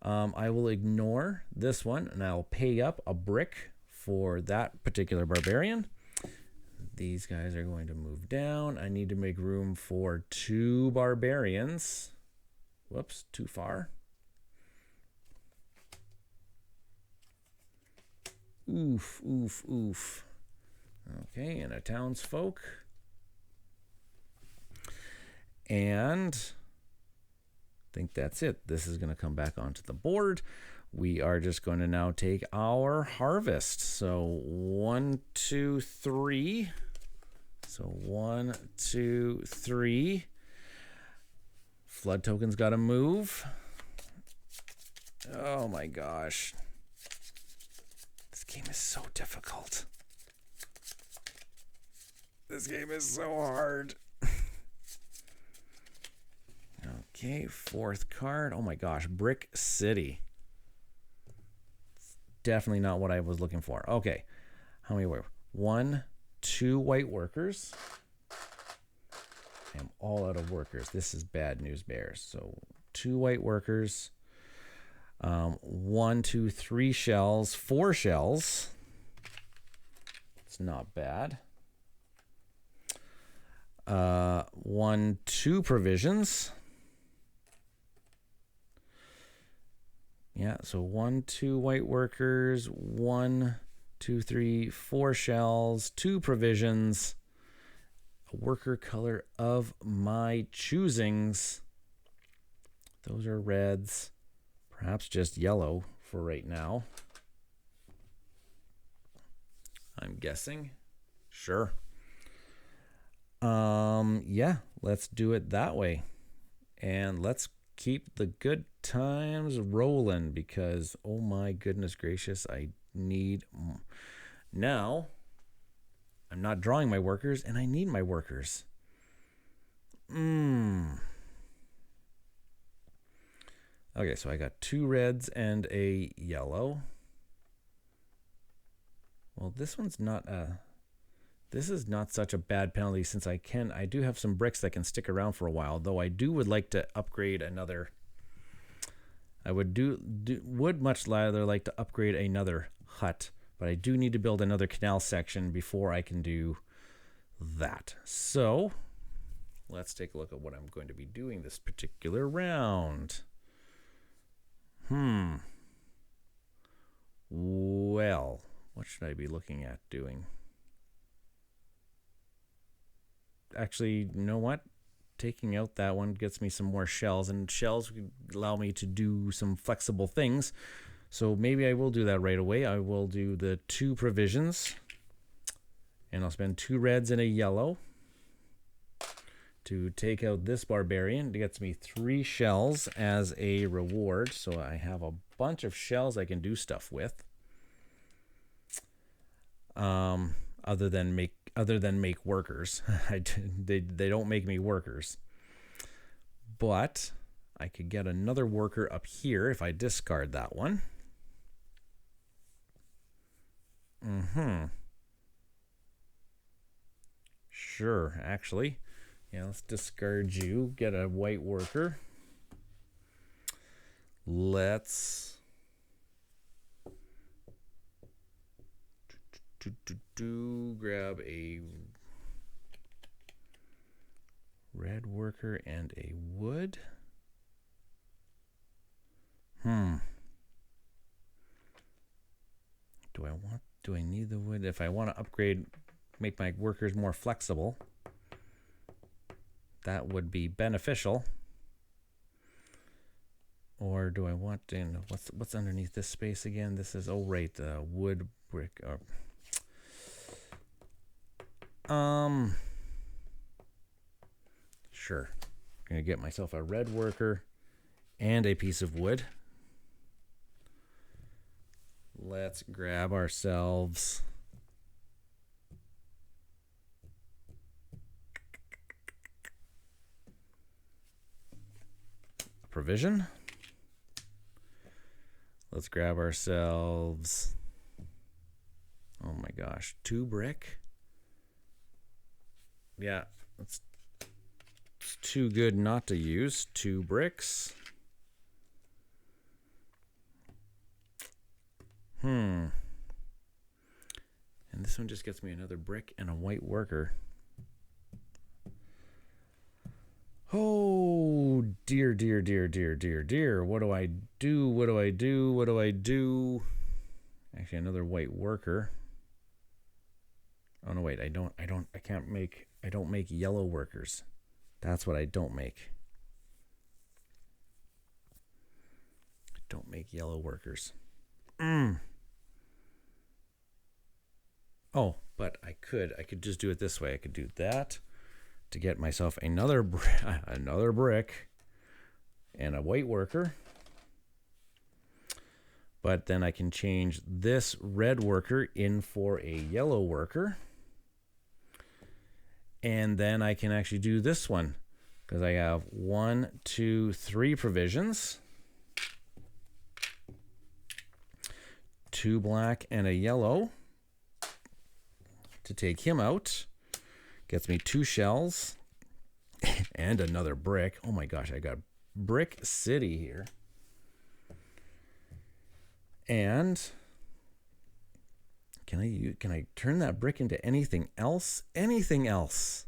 I will ignore this one and I'll pay up a brick for that particular barbarian. These guys are going to move down. I need to make room for 2 barbarians. Whoops, too far. Oof, oof, oof. Okay, and a townsfolk. And I think that's it. This is going to come back onto the board. We are just going to now take our harvest. So 1, 2, 3. So 1, 2, 3. flood token's got to move. Oh my gosh. This game is so difficult. This game is so hard. Okay, fourth card. Oh my gosh, Brick City. Definitely not what I was looking for. Okay, how many were? 1, 2 white workers. I'm all out of workers. This is bad news bears. So 2 white workers. 1, 2, 3 shells. 4 shells. It's not bad. 1, 2 provisions. Yeah, so 1, 2 white workers, 1, 2, 3, 4 shells, 2 provisions, a worker color of my choosings. Those are reds, perhaps just yellow for right now. I'm guessing. Sure. Yeah, let's do it that way. And let's keep the good times rolling because, oh my goodness gracious, I need more. Now, I'm not drawing my workers and I need my workers. Okay, so I got 2 reds and a yellow. Well, this one's not this is not such a bad penalty since I do have some bricks that can stick around for a while, though I would like to upgrade another. I would much rather like to upgrade another hut, but I do need to build another canal section before I can do that. So let's take a look at what I'm going to be doing this particular round. Well, what should I be looking at doing? Actually, you know what? Taking out that one gets me some more shells, and shells allow me to do some flexible things. So maybe I will do that right away. I will do the 2 provisions, and I'll spend 2 reds and a yellow to take out this barbarian. It gets me 3 shells as a reward, so I have a bunch of shells I can do stuff with. Other than make workers. They don't make me workers. But I could get another worker up here if I discard that one. Sure, actually. Yeah, let's discard you. Get a white worker. Let's grab a red worker and a wood. Do I need the wood? If I want to upgrade, make my workers more flexible, that would be beneficial. Or do I want to, what's underneath this space again? This is, oh right, wood, brick, sure. I'm gonna get myself a red worker and a piece of wood. Let's grab ourselves a provision. Let's grab ourselves, oh my gosh, 2 brick. Yeah, it's too good not to use. 2 bricks. And this one just gets me another brick and a white worker. Oh, dear, dear, dear, dear, dear, dear. What do I do? What do I do? What do I do? Actually, another white worker. Oh, no, wait. I don't make yellow workers. That's what I don't make. I don't make yellow workers. Oh, but I could just do it this way. I could do that to get myself another brick, and a white worker. But then I can change this red worker in for a yellow worker. And then I can actually do this one because I have 1, 2, 3 provisions. 2 black and a yellow to take him out. Gets me 2 shells and another brick. Oh my gosh, I got Brick City here. And can I turn that brick into anything else? Anything else?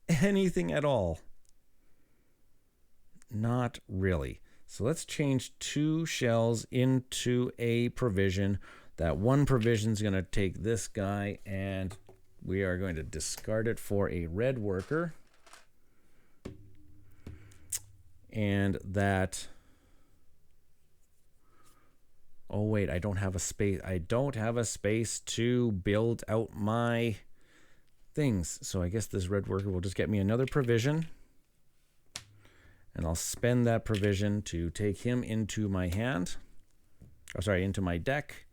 Anything at all? Not really. So let's change 2 shells into a provision. That one provision is going to take this guy, and we are going to discard it for a red worker. And that... Oh, wait, I don't have a space. I don't have a space to build out my things. So I guess this red worker will just get me another provision. And I'll spend that provision to take him into my hand. Oh, sorry, into my deck.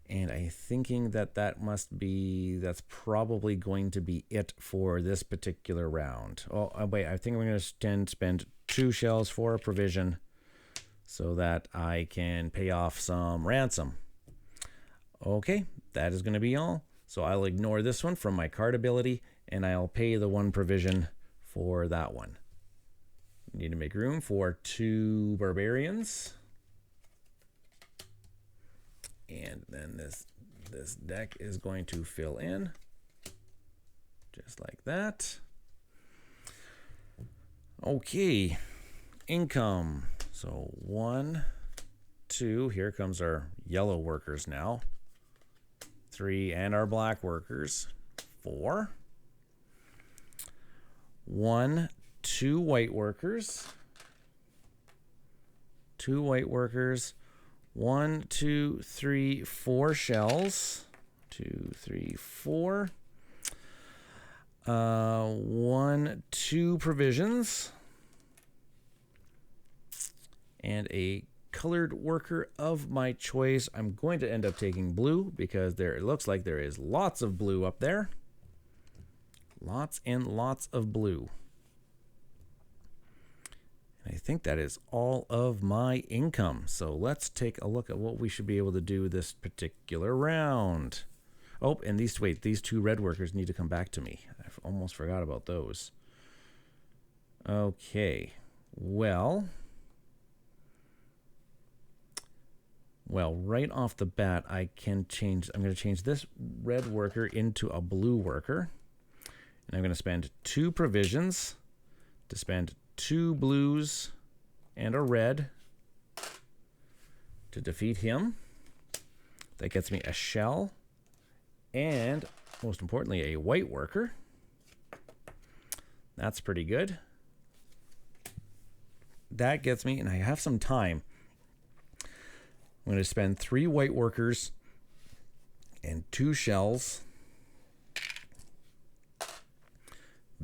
And I'm thinking that that's probably going to be it for this particular round. Oh, wait, I think I'm going to spend 2 shells for a provision, so that I can pay off some ransom. Okay, that is going to be all. So I'll ignore this one from my card ability, and I'll pay the 1 provision for that one. Need to make room for 2 barbarians. And then this deck is going to fill in, just like that. Okay, income. So 1, 2, here comes our yellow workers now. 3, and our black workers. 4. 1, 2 white workers. 2 white workers. 1, 2, 3, 4 shells. 2, 3, 4. 1, 2 provisions. And a colored worker of my choice. I'm going to end up taking blue because it looks like there is lots of blue up there. Lots and lots of blue. And I think that is all of my income. So let's take a look at what we should be able to do this particular round. Oh, and these 2 red workers need to come back to me. I've almost forgot about those. Okay. Well, right off the bat, I'm going to change this red worker into a blue worker. And I'm going to spend 2 provisions to spend 2 blues and a red to defeat him. That gets me a shell and, most importantly, a white worker. That's pretty good. That gets me, and I have some time. I'm going to spend 3 white workers and 2 shells.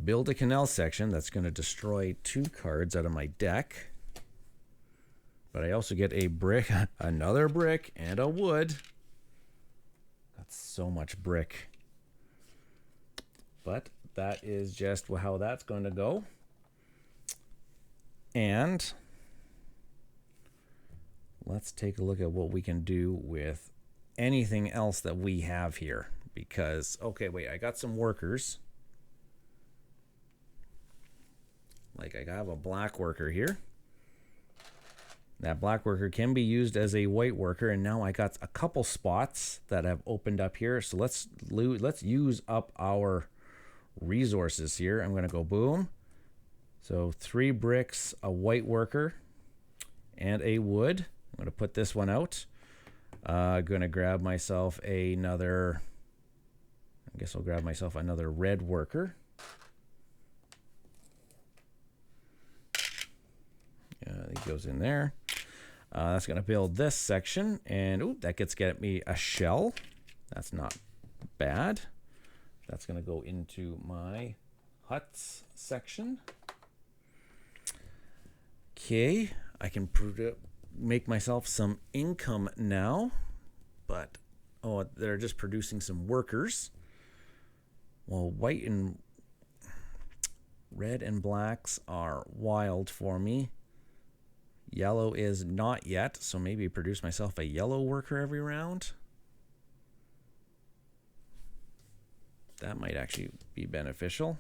Build a canal section that's going to destroy 2 cards out of my deck. But I also get a brick, another brick, and a wood. That's so much brick. But that is just how that's going to go. And let's take a look at what we can do with anything else that we have here. Because, okay, wait, I got some workers. Like I have a black worker here. That black worker can be used as a white worker, and now I got a couple spots that have opened up here. So let's use up our resources here. I'm going to go boom. So 3 bricks, a white worker, and a wood. I'm going to put this one out. Going to grab myself another. I guess I'll grab myself another red worker. It goes in there. That's going to build this section, and ooh, that get me a shell. That's not bad. That's going to go into my huts section. Okay, I can make myself some income now, but oh, they're just producing some workers. Well, white and red and blacks are wild for me. Yellow is not yet, so maybe produce myself a yellow worker every round. That might actually be beneficial.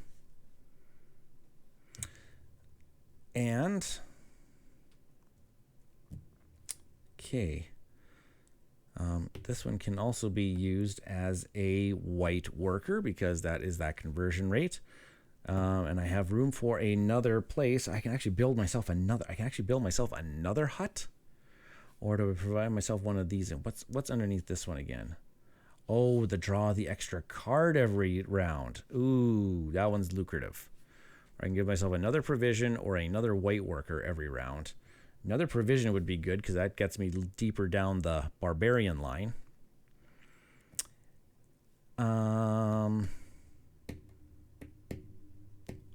And okay, this one can also be used as a white worker because that is that conversion rate. And I have room for another place. I can actually build myself another. I can actually build myself another hut, or to provide myself one of these. And what's underneath this one again? Oh, draw the extra card every round. Ooh, that one's lucrative. I can give myself another provision or another white worker every round. Another provision would be good because that gets me deeper down the barbarian line.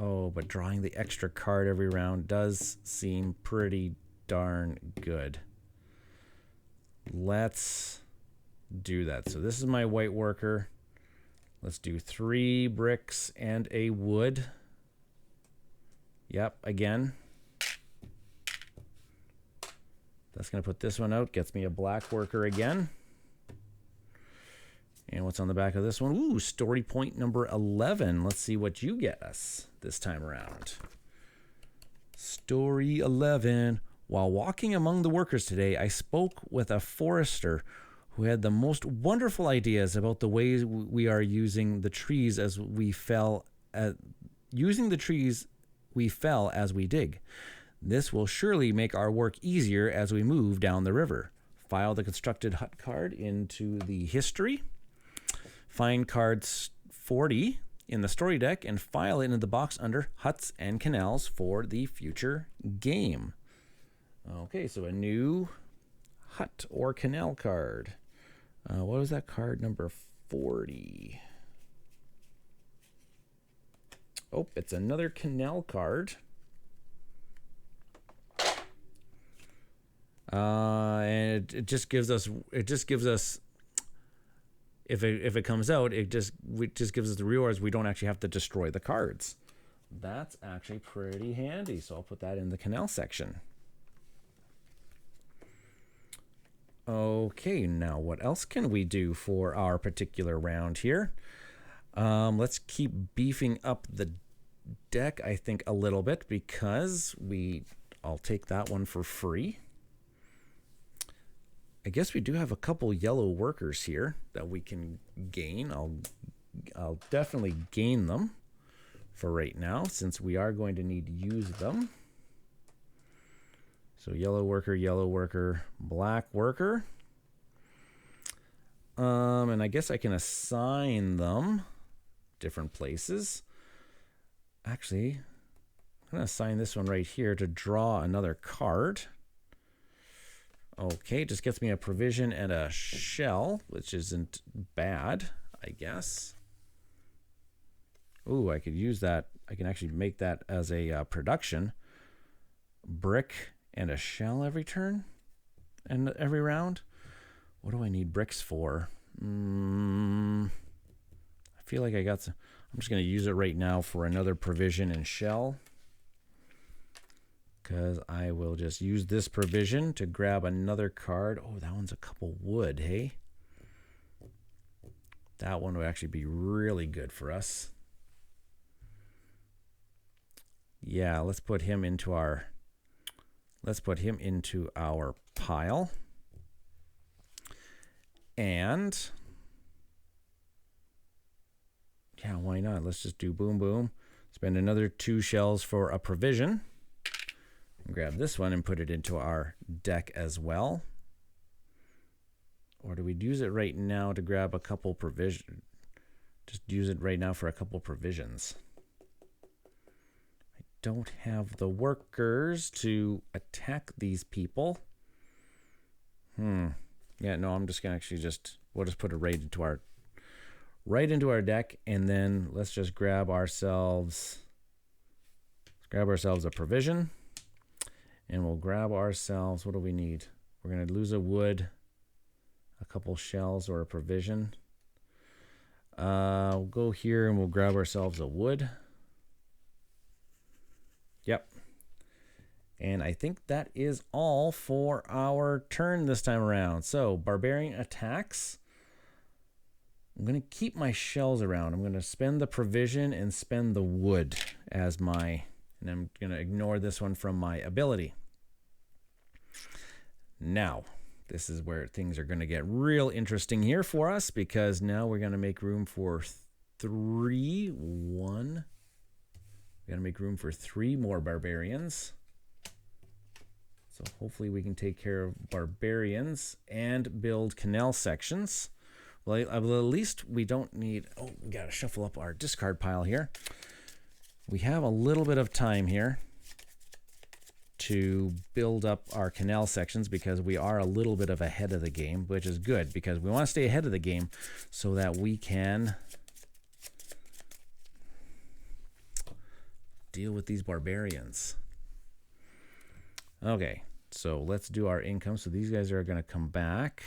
Oh, but drawing the extra card every round does seem pretty darn good. Let's do that. So this is my white worker. Let's do 3 bricks and a wood. Yep, again. That's going to put this one out. Gets me a black worker again. And what's on the back of this one? Ooh, story point number 11. Let's see what you get us this time around. Story 11. While walking among the workers today, I spoke with a forester who had the most wonderful ideas about the ways we are using the trees as we fell as we dig. This will surely make our work easier as we move down the river. File the constructed hut card into the history. Find cards 40 in the story deck and file it into the box under huts and canals for the future game. Okay, so a new hut or canal card. What was that card number 40? Oh, it's another canal card. And it just gives us if it comes out, it just gives us the rewards. We don't actually have to destroy the cards. That's actually pretty handy. So I'll put that in the canal section. Okay, now what else can we do for our particular round here? Let's keep beefing up the deck, I think, a little bit because I'll take that one for free. I guess we do have a couple yellow workers here that we can gain. I'll definitely gain them for right now since we are going to need to use them. So yellow worker, black worker. And I guess I can assign them different places. Actually, I'm going to assign this one right here to draw another card. Okay, just gets me a provision and a shell, which isn't bad, I guess. Ooh, I could use that. I can actually make that as a production. Brick and a shell every turn and every round. What do I need bricks for? I feel like I got some. I'm just going to use it right now for another provision and shell. Because I will just use this provision to grab another card. Oh, that one's a couple wood, hey? That one would actually be really good for us. Yeah, let's put him into our pile. And yeah, why not? Let's just do boom boom. Spend another 2 shells for a provision. Grab this one and put it into our deck as well. Or do we use it right now to grab a couple provisions? Just use it right now for a couple provisions. I don't have the workers to attack these people. Yeah, no, I'm just gonna we'll just put it right into our deck, and then let's just grab ourselves a provision. And we'll grab ourselves, what do we need? We're going to lose a wood, a couple shells, or a provision. We'll go here and we'll grab ourselves a wood. Yep. And I think that is all for our turn this time around. So, barbarian attacks. I'm going to keep my shells around. I'm going to spend the provision and spend the wood as my... And I'm going to ignore this one from my ability. Now, this is where things are going to get real interesting here for us, because now we're going to make room for three more barbarians. So hopefully we can take care of barbarians and build canal sections. Well, at least we don't need... Oh, we got to shuffle up our discard pile here. We have a little bit of time here to build up our canal sections, because we are a little bit of ahead of the game, which is good, because we want to stay ahead of the game so that we can deal with these barbarians. Okay, so let's do our income. So these guys are going to come back.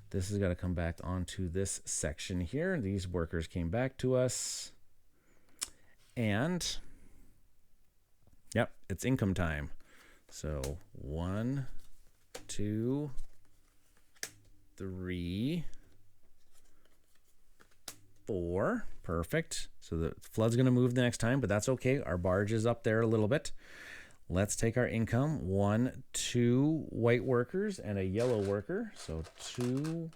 This is going to come back onto this section here. These workers came back to us. And, yep, it's income time. So 1, 2, 3, 4. Perfect. So the flood's going to move the next time, but that's okay. Our barge is up there a little bit. Let's take our income. 1, 2 white workers and a yellow worker. So two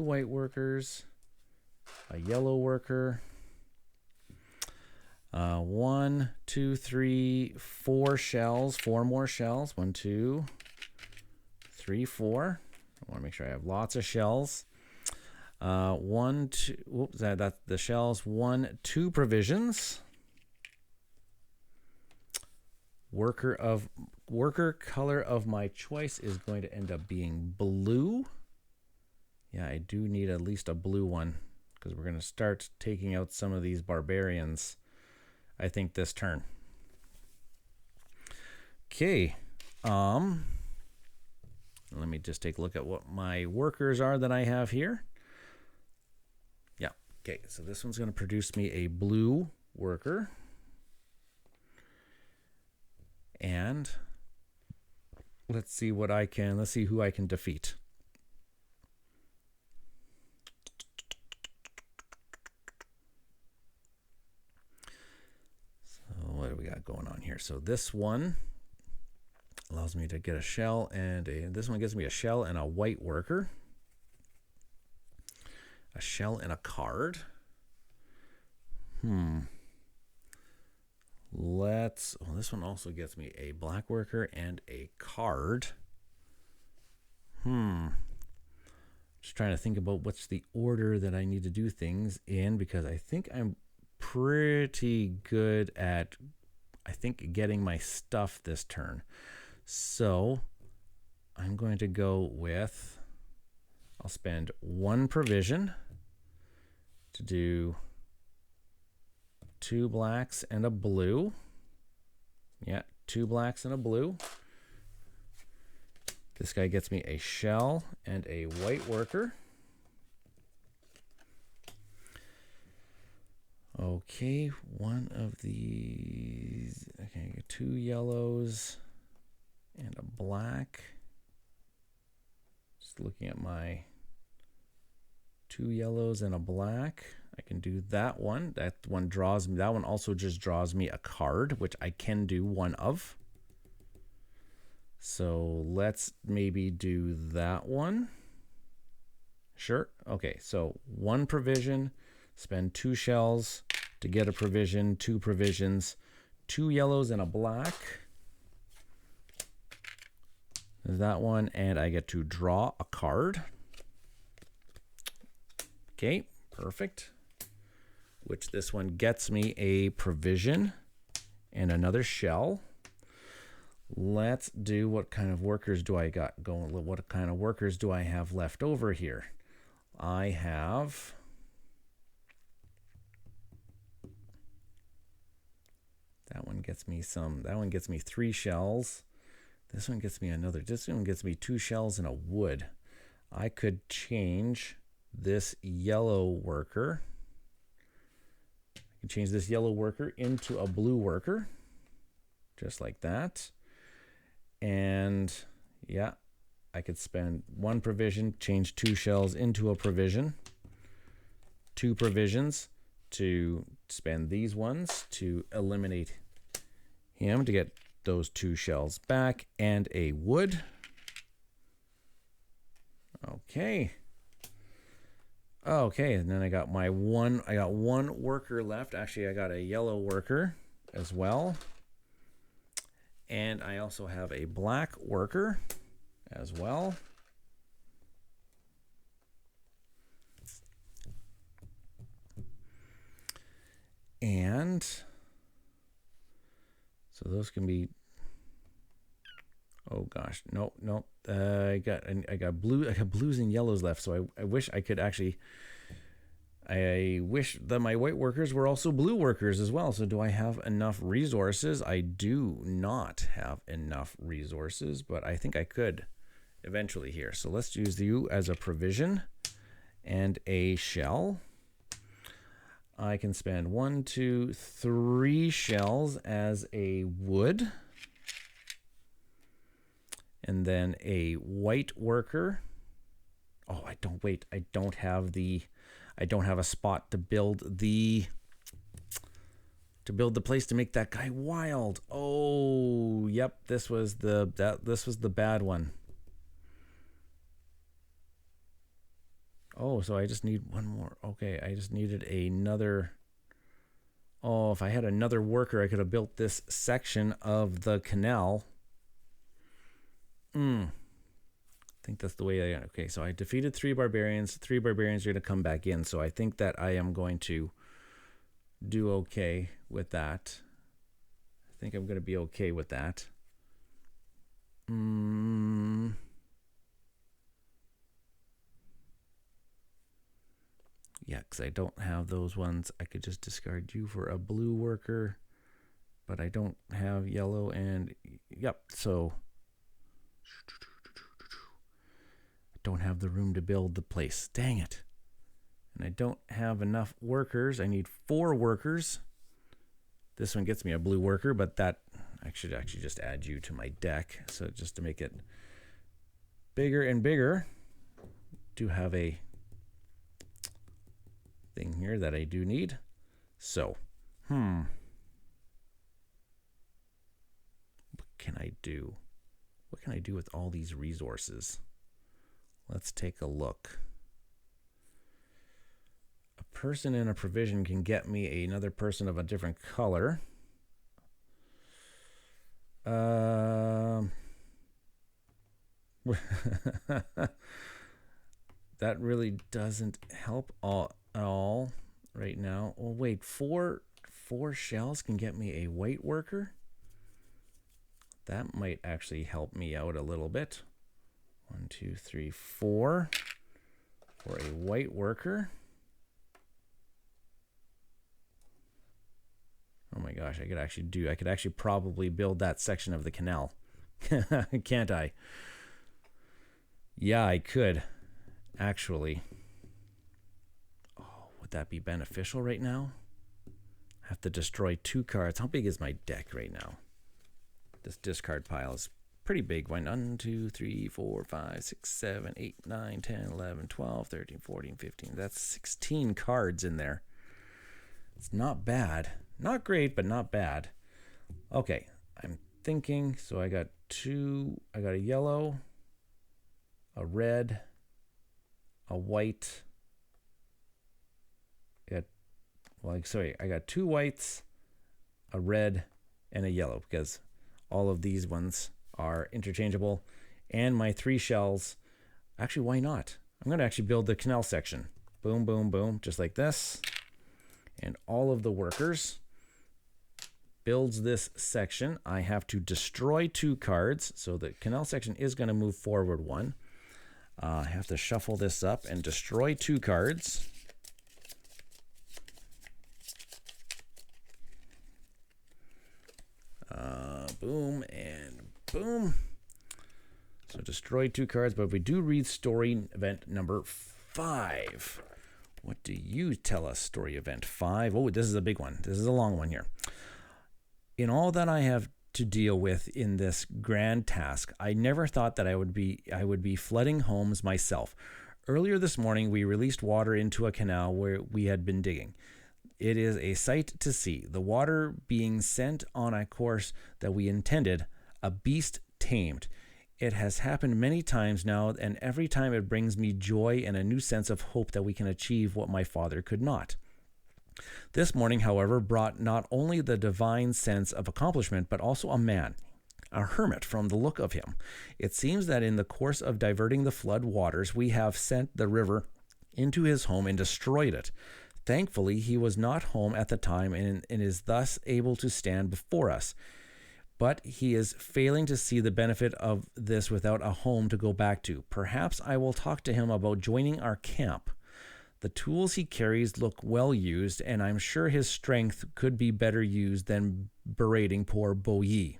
white workers, a yellow worker. 1, 2, 3, 4 shells. 4 more shells. 1, 2, 3, 4. I want to make sure I have lots of shells. 1, 2. Whoops, that's the shells. 1, 2 provisions. Worker color of my choice is going to end up being blue. Yeah, I do need at least a blue one, because we're going to start taking out some of these barbarians, I think, this turn. Okay. Let me just take a look at what my workers are that I have here. Yeah. Okay. So this one's going to produce me a blue worker. And let's see who I can defeat. What do we got going on here? So this one allows me to get a shell, and this one gives me a shell and a white worker. A shell and a card. This one also gets me a black worker and a card. Just trying to think about what's the order that I need to do things in, because I think I'm pretty good at, getting my stuff this turn. So I'm going to go with, I'll spend 1 provision to do 2 blacks and a blue. Yeah, 2 blacks and a blue. This guy gets me a shell and a white worker. Okay, one of these. Okay, 2 yellows and a black. Just looking at my 2 yellows and a black. I can do that one. That one draws me. That one also just draws me a card, which I can do one of. So let's maybe do that one. Sure. Okay, so 1 provision, spend 2 shells to get a provision, 2 provisions, 2 yellows and a black. There's that one, and I get to draw a card. Okay, perfect. Which this one gets me a provision and another shell. Let's do, what kind of workers do I got going? What kind of workers do I have left over here? I have that one one gets me some. That one gets me 3 shells. This one gets me another. This one gets me 2 shells and a wood. I could change this yellow worker. I can change this yellow worker into a blue worker. Just like that. And yeah, I could spend 1 provision, change 2 shells into a provision. 2 provisions to spend these ones to eliminate him to get those 2 shells back, and a wood. Okay. Okay, and then I got my one worker left. Actually, I got a yellow worker as well. And I also have a black worker as well. And so those can be, oh gosh, no. I got blues and yellows left. So I wish I could actually, I wish that my white workers were also blue workers as well. So do I have enough resources? I do not have enough resources, but I think I could eventually here. So let's use you as a provision and a shell. I can spend 1, 2, 3 shells as a wood. And then a white worker. Oh, I don't have a spot to build the place to make that guy wild. Oh, yep, this was the bad one. Oh, so I just need 1 more. Okay, I just needed another. Oh, if I had another worker, I could have built this section of the canal. I think that's the way I got. Okay, so I defeated 3 barbarians. 3 barbarians are going to come back in. So I think that I am going to do okay with that. I think I'm going to be okay with that. Yeah, because I don't have those ones. I could just discard you for a blue worker, but I don't have yellow and, yep, so I don't have the room to build the place. Dang it. And I don't have enough workers. I need 4 workers. This one gets me a blue worker, but that I should actually just add you to my deck. So just to make it bigger and bigger, I do have a thing here that I do need. So, what can I do? What can I do with all these resources? Let's take a look. A person in a provision can get me another person of a different color. That really doesn't help at all right now. Oh wait, four shells can get me a white worker. That might actually help me out a little bit. 1, 2, 3, 4 for a white worker. Oh my gosh, I could actually probably build that section of the canal. Can't I? Yeah, I could actually. Oh, would that be beneficial right now? I have to destroy 2 cards. How big is my deck right now? This discard pile is pretty big. 1, 2, 3, 4, 5, 6, 7, 8, 9, 10, 11, 12, 13, 14, 15. That's 16 cards in there. It's not bad. Not great, but not bad. Okay, I'm thinking. So I got a yellow, a red, a white. I got 2 whites, a red, and a yellow, because all of these ones are interchangeable. And my 3 shells. Actually, why not? I'm going to actually build the canal section. Boom, boom, boom, just like this. And all of the workers builds this section. I have to destroy 2 cards. So the canal section is going to move forward 1. I have to shuffle this up and destroy 2 cards. Boom and boom. So destroy 2 cards, but if we do read story event number 5. What do you tell us, story event 5? Oh, this is a big one. This is a long one here. In all that I have to deal with in this grand task, I never thought that I would be flooding homes myself. Earlier this morning, we released water into a canal where we had been digging. It is a sight to see. The water being sent on a course that we intended, a beast tamed. It has happened many times now, and every time it brings me joy and a new sense of hope that we can achieve what my father could not. This morning, however, brought not only the divine sense of accomplishment, but also a man, a hermit from the look of him. It seems that in the course of diverting the flood waters, we have sent the river into his home and destroyed it. Thankfully, he was not home at the time and is thus able to stand before us. But he is failing to see the benefit of this without a home to go back to. Perhaps I will talk to him about joining our camp. The tools he carries look well used, and I'm sure his strength could be better used than berating poor Bo Yi.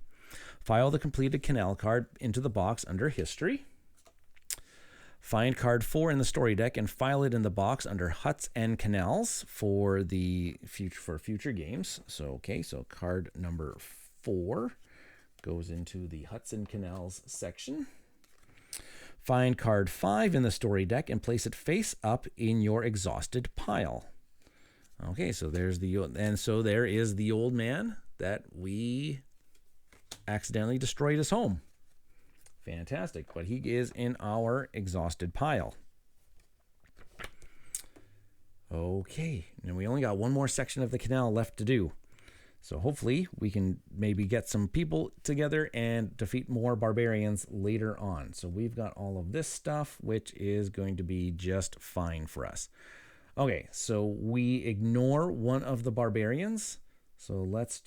File the completed canal card into the box under History. Find card 4 in the story deck and file it in the box under Huts and Canals for future games. So card number 4 goes into the Huts and Canals section. Find card 5 in the story deck and place it face up in your exhausted pile. Okay, so there is the old man that we accidentally destroyed his home. Fantastic, but he is in our exhausted pile. Okay, and we only got one more section of the canal left to do. So hopefully we can maybe get some people together and defeat more barbarians later on. So we've got all of this stuff, which is going to be just fine for us. Okay, so we ignore one of the barbarians. So let's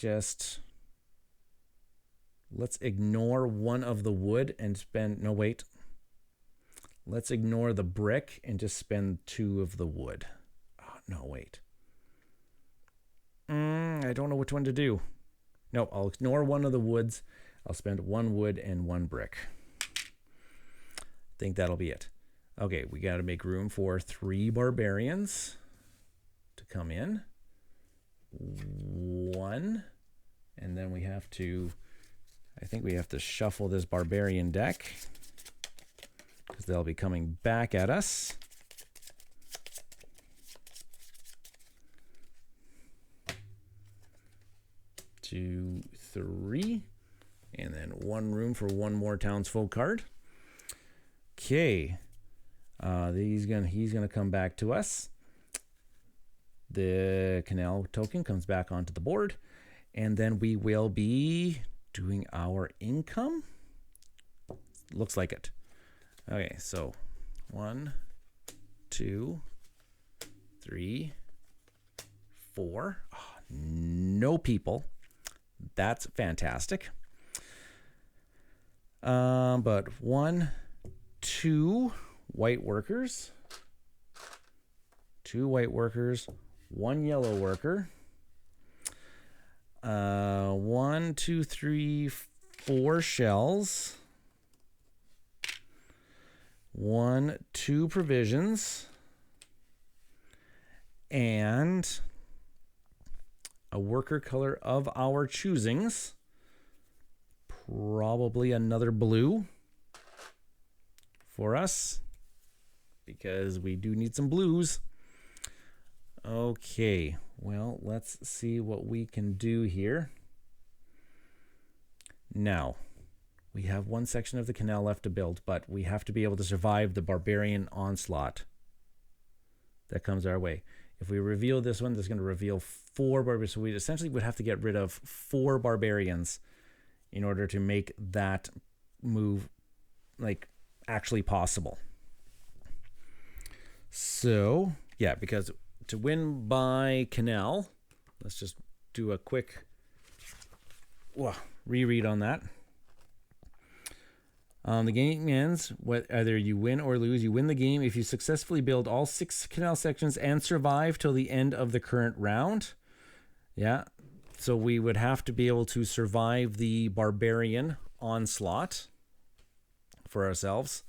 ignore one of the wood and let's ignore the brick and just spend 2 of the wood. Oh, no, wait. I don't know which one to do. No, I'll ignore one of the woods. I'll spend 1 wood and 1 brick. I think that'll be it. Okay, we got to make room for 3 barbarians to come in. 1. And then I think we have to shuffle this barbarian deck because they'll be coming back at us. 2, 3, and then 1 room for 1 more townsfolk card. Okay, he's gonna come back to us. The canal token comes back onto the board, and then we will be doing our income. Looks like it. Okay, so 1, 2, 3, 4. Oh, no people. That's fantastic. But 1, 2 white workers, 2 white workers, 1 yellow worker. 1, 2, 3, 4 shells. 1, 2 provisions. And a worker color of our choosings. Probably another blue for us, because we do need some blues. Okay, well, let's see what we can do here. Now, we have 1 section of the canal left to build, but we have to be able to survive the barbarian onslaught that comes our way. If we reveal this one, that's going to reveal 4 barbarians. So we essentially would have to get rid of 4 barbarians in order to make that move actually possible. So yeah, because to win by canal, let's just do a quick reread on that. The game ends, whether you win or lose. You win the game if you successfully build all 6 canal sections and survive till the end of the current round. Yeah. So we would have to be able to survive the barbarian onslaught for ourselves,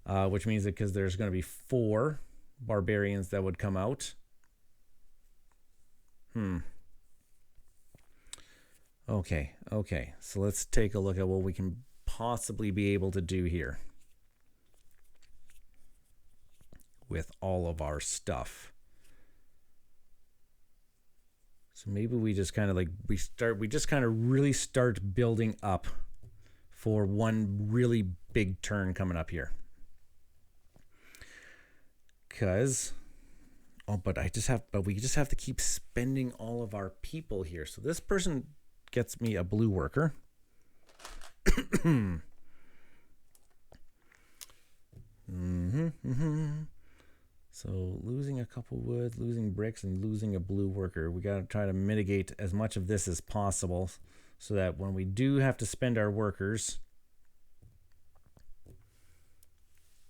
which means that because there's going to be 4 barbarians that would come out. Okay. So let's take a look at what we can possibly be able to do here with all of our stuff. So maybe we just kind of like we just kind of really start building up for one really big turn coming up here. Cause but we just have to keep spending all of our people here. So this person gets me a blue worker. So losing a couple wood, losing bricks, and losing a blue worker. We got to try to mitigate as much of this as possible so that when we do have to spend our workers,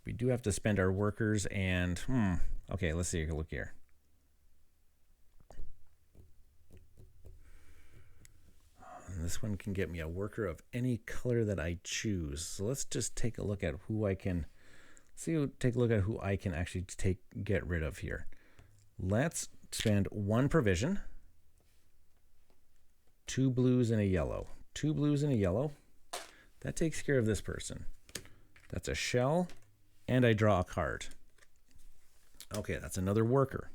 we do have to spend our workers and, okay, let's take a look here. And this one can get me a worker of any color that I choose. So let's just take a look at who I can... take a look at who I can actually get rid of here. Let's spend 1 provision, 2 blues and a yellow. 2 blues and a yellow. That takes care of this person. That's a shell, and I draw a card. Okay, that's another worker.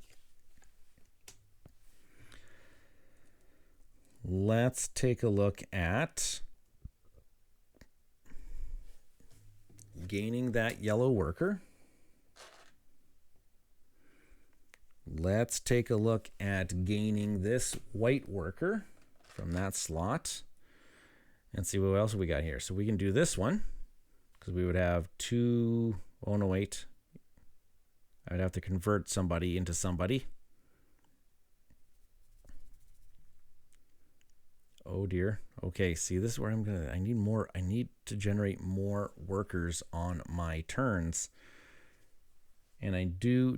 Let's take a look at gaining that yellow worker. Let's take a look at gaining this white worker from that slot and see what else we got here. So we can do this one because we would have 2. Oh no, wait. I would have to convert somebody into somebody. Oh dear. Okay, see, this is where I need to generate more workers on my turns. And I just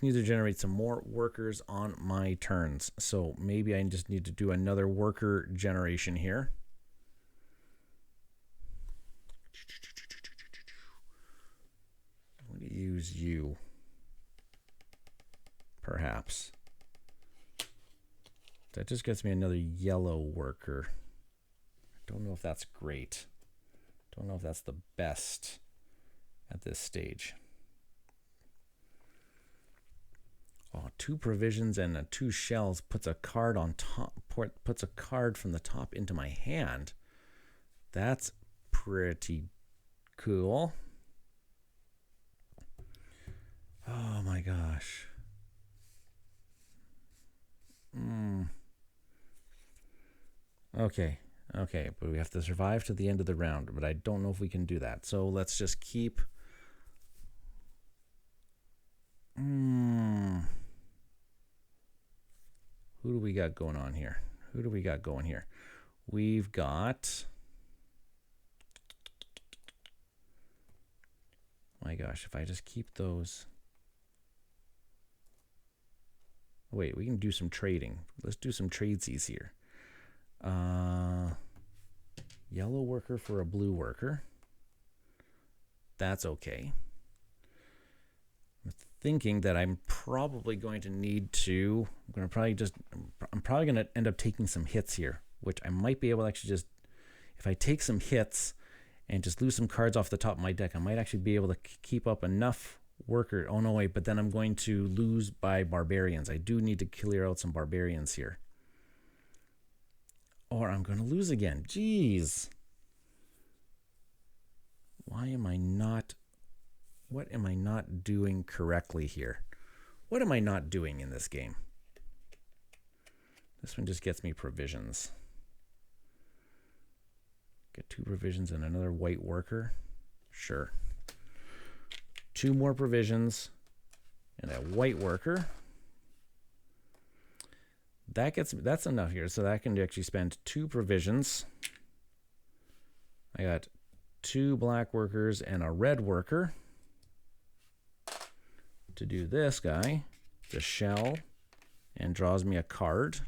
need to generate some more workers on my turns. So maybe I just need to do another worker generation here. I'm going to use you, perhaps. That just gets me another yellow worker. I don't know if that's great. Don't know if that's the best at this stage. Oh, 2 provisions and 2 shells puts a card on top. Puts a card from the top into my hand. That's pretty cool. Oh my gosh. Okay, but we have to survive to the end of the round, but I don't know if we can do that. So let's just keep... Who do we got going on here? We've got... My gosh, if I just keep those... Wait, we can do some trading. Let's do some tradesies here. Yellow worker for a blue worker. That's okay. I'm thinking that I'm probably going to need to... I'm probably going to end up taking some hits here, which I might be able to actually just... If I take some hits and just lose some cards off the top of my deck, I might actually be able to keep up enough worker. Oh no, wait, but then I'm going to lose by barbarians. I do need to clear out some barbarians here. Or I'm going to lose again. Jeez. Why am I not... What am I not doing correctly here? What am I not doing in this game? This one just gets me provisions. Get 2 provisions and another white worker. Sure. 2 more provisions and a white worker. That's enough here. So that I can actually spend 2 provisions. I got 2 black workers and a red worker to do this guy, the shell, and draws me a card.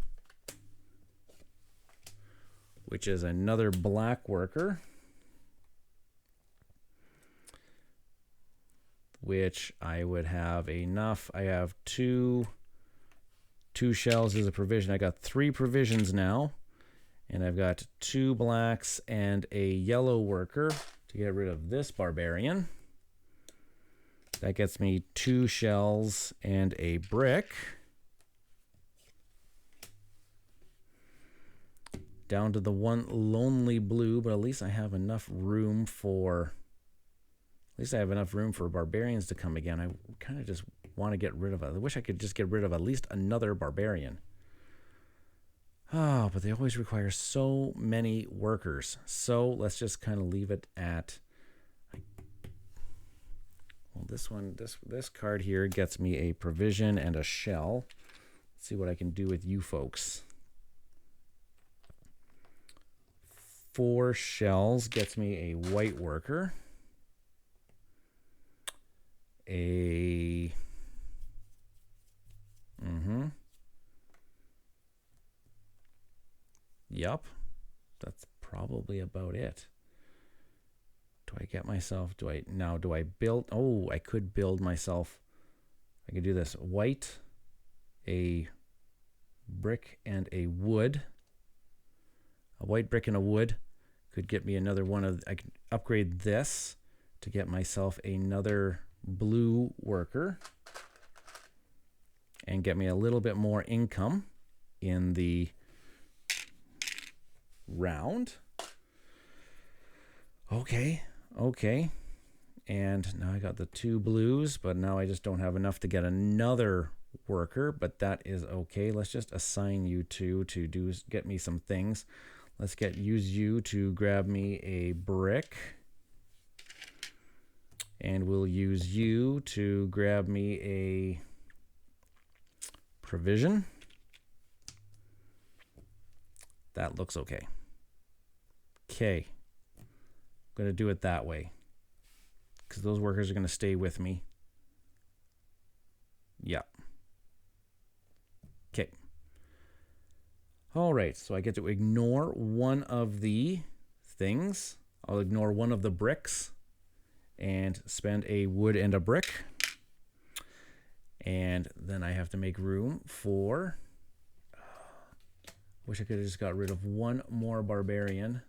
which is another black worker, which I would have enough. I have two shells as a provision. I got 3 provisions now, and I've got 2 blacks and a yellow worker to get rid of this barbarian. That gets me 2 shells and a brick. Down to the 1 lonely blue, but at least I have enough room for... At least I have enough room for barbarians to come again. I kind of just want to get rid of it. I wish I could just get rid of at least another barbarian. Oh, but they always require so many workers. So let's just kind of leave it at... Well, this card here gets me a provision and a shell. Let's see what I can do with you folks. 4 shells gets me a white worker. Yup. That's probably about it. Do I get myself, do I build? Oh, I could build myself. I could do this. White, a brick, and a wood. A white brick and a wood could get me another one of, I could upgrade this to get myself another blue worker and get me a little bit more income in the round. Okay. And now I got the 2 blues, but now I just don't have enough to get another worker, but that is okay. Let's just assign you 2 to get me some things. Let's use you to grab me a brick. And we'll use you to grab me a provision. That looks okay. Okay. I'm going to do it that way, because those workers are going to stay with me. Yeah. Okay. All right, so I get to ignore one of the things. I'll ignore one of the bricks and spend a wood and a brick. And then I have to make room for... Wish I could have just got rid of 1 more barbarian.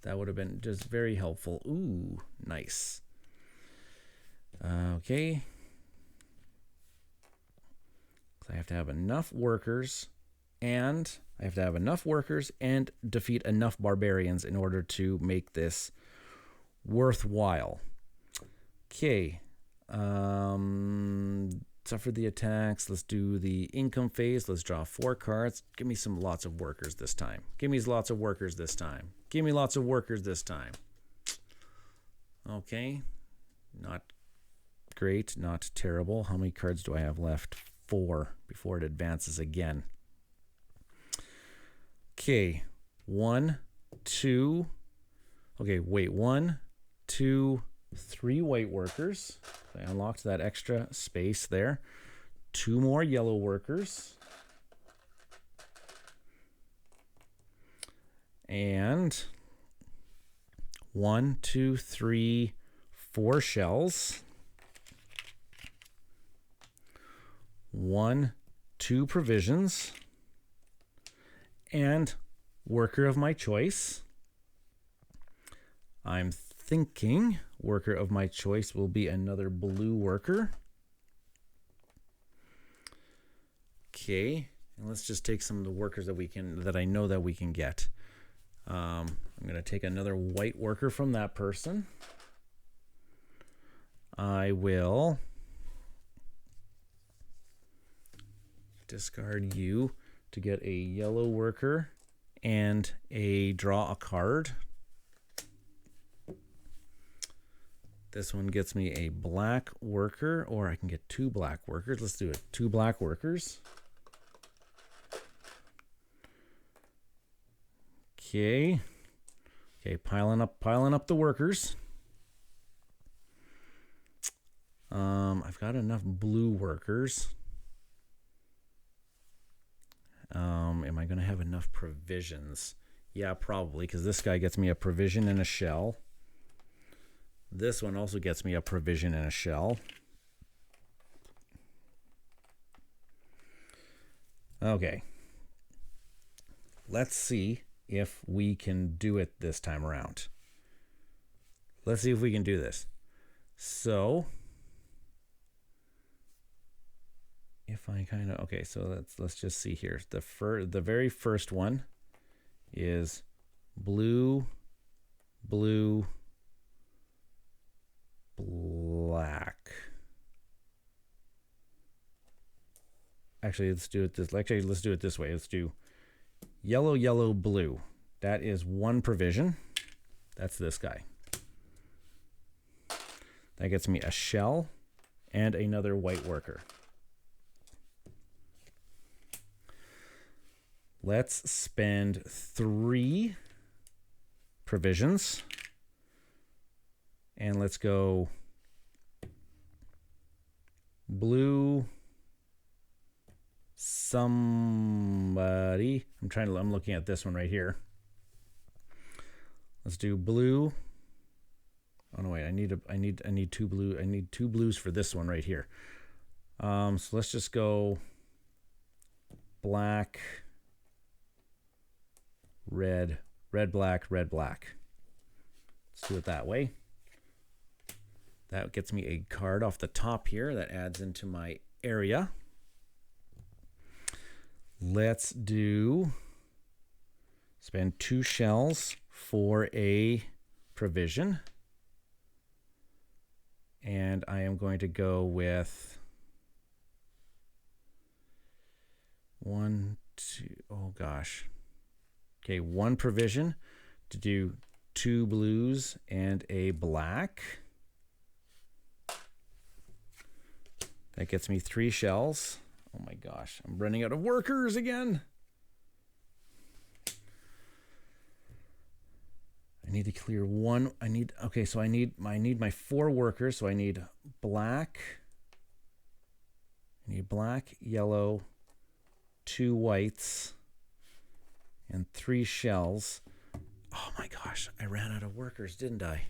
That would have been just very helpful. Ooh, nice. Okay. I have to have enough workers, and I have to have enough workers and defeat enough barbarians in order to make this worthwhile. Okay. Suffer the attacks. Let's do the income phase. Let's draw 4 cards. Give me lots of workers this time. Give me lots of workers this time. Give me lots of workers this time. Okay. Not great. Not terrible. How many cards do I have left? 4 before it advances again. Okay. 1, 2. Okay, wait. 1, 2, 3 white workers. I unlocked that extra space there. 2 more yellow workers. And 1, 2, 3, 4 shells. 1, 2 provisions. And worker of my choice. I'm thinking worker of my choice will be another blue worker. Okay, and let's just take some of the workers that I know that we can get. I'm going to take another white worker from that person. I will discard you to get a yellow worker and draw a card. This one gets me a black worker, or I can get 2 black workers. Let's do it. 2 black workers. Okay. Okay, piling up the workers. I've got enough blue workers. Am I going to have enough provisions? Yeah, probably, because this guy gets me a provision and a shell. This one also gets me a provision and a shell. Okay. Let's see if we can do it this time around. Let's see if we can do this. So, if I kind of, okay, so let's just see here. The very first one is blue, blue, black. Actually, let's do it this. Actually, let's do it this way. Let's do yellow, yellow, blue. That is one provision. That's this guy. That gets me a shell and another white worker. Let's spend 3 provisions. And let's go blue, somebody. I'm looking at this one right here. Let's do blue. Oh no, wait, I need 2 blue. I need 2 blues for this one right here. So let's just go black, red, red, black, red, black. Let's do it that way. That gets me a card off the top here that adds into my area. Let's spend 2 shells for a provision. And I am going to go with 1, 2, oh gosh. Okay, 1 provision to do 2 blues and a black. That gets me 3 shells. Oh my gosh, I'm running out of workers again. I need to clear 1. Okay, so I need my 4 workers. So I need black. I need black, yellow, 2 whites, and 3 shells. Oh my gosh, I ran out of workers, didn't I?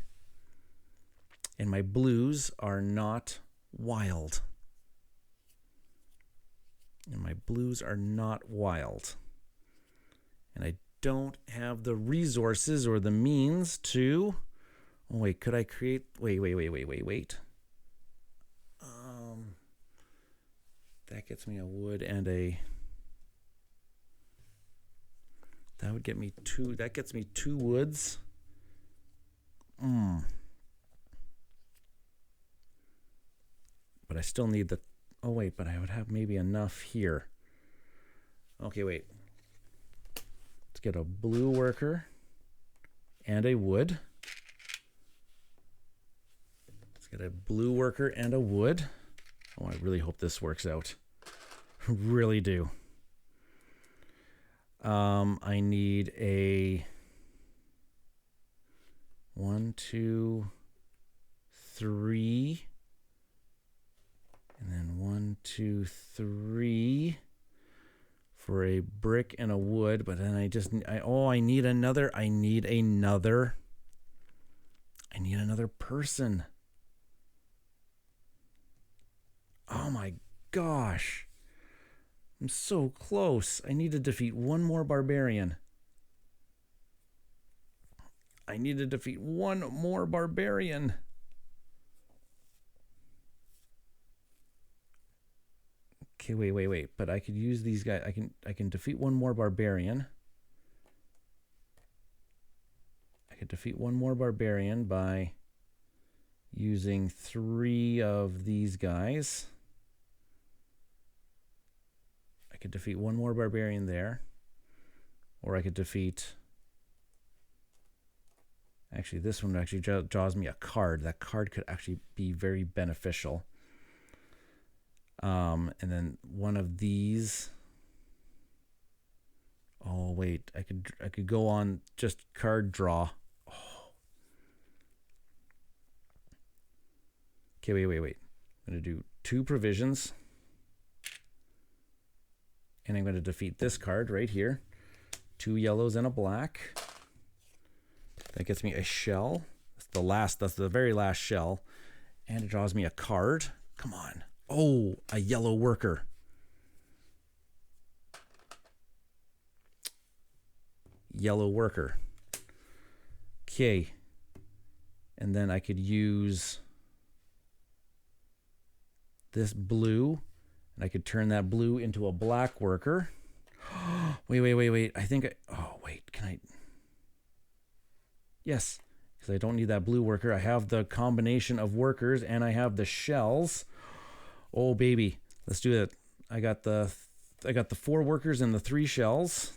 And my blues are not wild. And my blues are not wild. And I don't have the resources or the means to... Oh, wait, could I create... Wait. That gets me a wood and a... That would get me 2... That gets me 2 woods. But I still need the... Oh, wait, but I would have maybe enough here. Okay, wait. Let's get a blue worker and a wood. Let's get a blue worker and a wood. Oh, I really hope this works out. Really do. I need a 1, 2, 3... And then 1, 2, 3 for a brick and a wood. But then I need another person. Oh my gosh. I'm so close. I need to defeat 1 more barbarian. Okay, wait. But I could use these guys. I can defeat 1 more barbarian. I could defeat 1 more barbarian by using 3 of these guys. I could defeat 1 more barbarian there. Or I could defeat... Actually, this one actually draws me a card. That card could actually be very beneficial. And then 1 of these. Oh wait, I could go on just card draw. Oh. Okay, wait. I'm gonna do 2 provisions, and I'm gonna defeat this card right here. 2 yellows and a black. That gets me a shell. That's the very last shell. And it draws me a card. Come on. Oh, a yellow worker. Yellow worker. Okay. And then I could use this blue, and I could turn that blue into a black worker. Wait. Can I? Yes, because I don't need that blue worker. I have the combination of workers, and I have the shells. Oh, baby. Let's do it. I got the 4 workers and the 3 shells.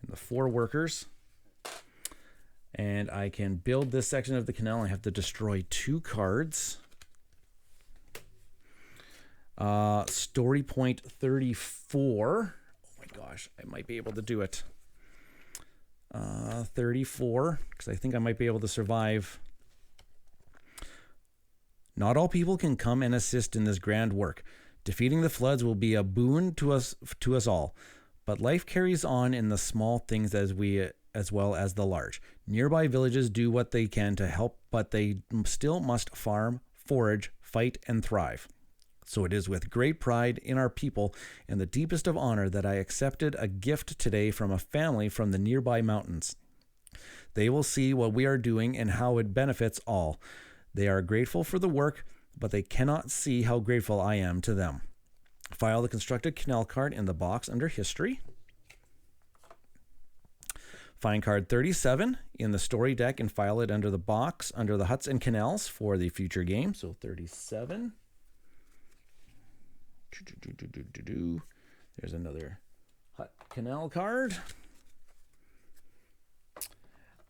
And the 4 workers. And I can build this section of the canal. I have to destroy 2 cards. Story point 34. Oh my gosh, I might be able to do it. 34, because I think I might be able to survive. Not all people can come and assist in this grand work. Defeating the floods will be a boon to us all. But life carries on in the small things as well as the large. Nearby villages do what they can to help, but they still must farm, forage, fight, and thrive. So it is with great pride in our people and the deepest of honor that I accepted a gift today from a family from the nearby mountains. They will see what we are doing and how it benefits all. They are grateful for the work, but they cannot see how grateful I am to them. File the constructed canal card in the box under history. Find card 37 in the story deck and file it under the box under the huts and canals for the future game. So 37. There's another hut canal card.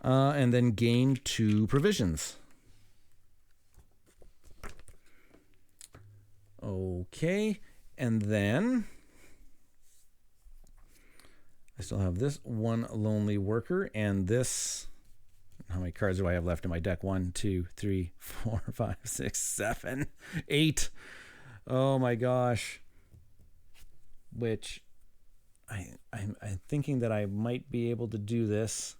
And then gain 2 provisions. Okay. And then I still have this 1 lonely worker and this. How many cards do I have left in my deck? 1, 2, 3, 4, 5, 6, 7, 8. Oh my gosh. Which I'm thinking that I might be able to do this.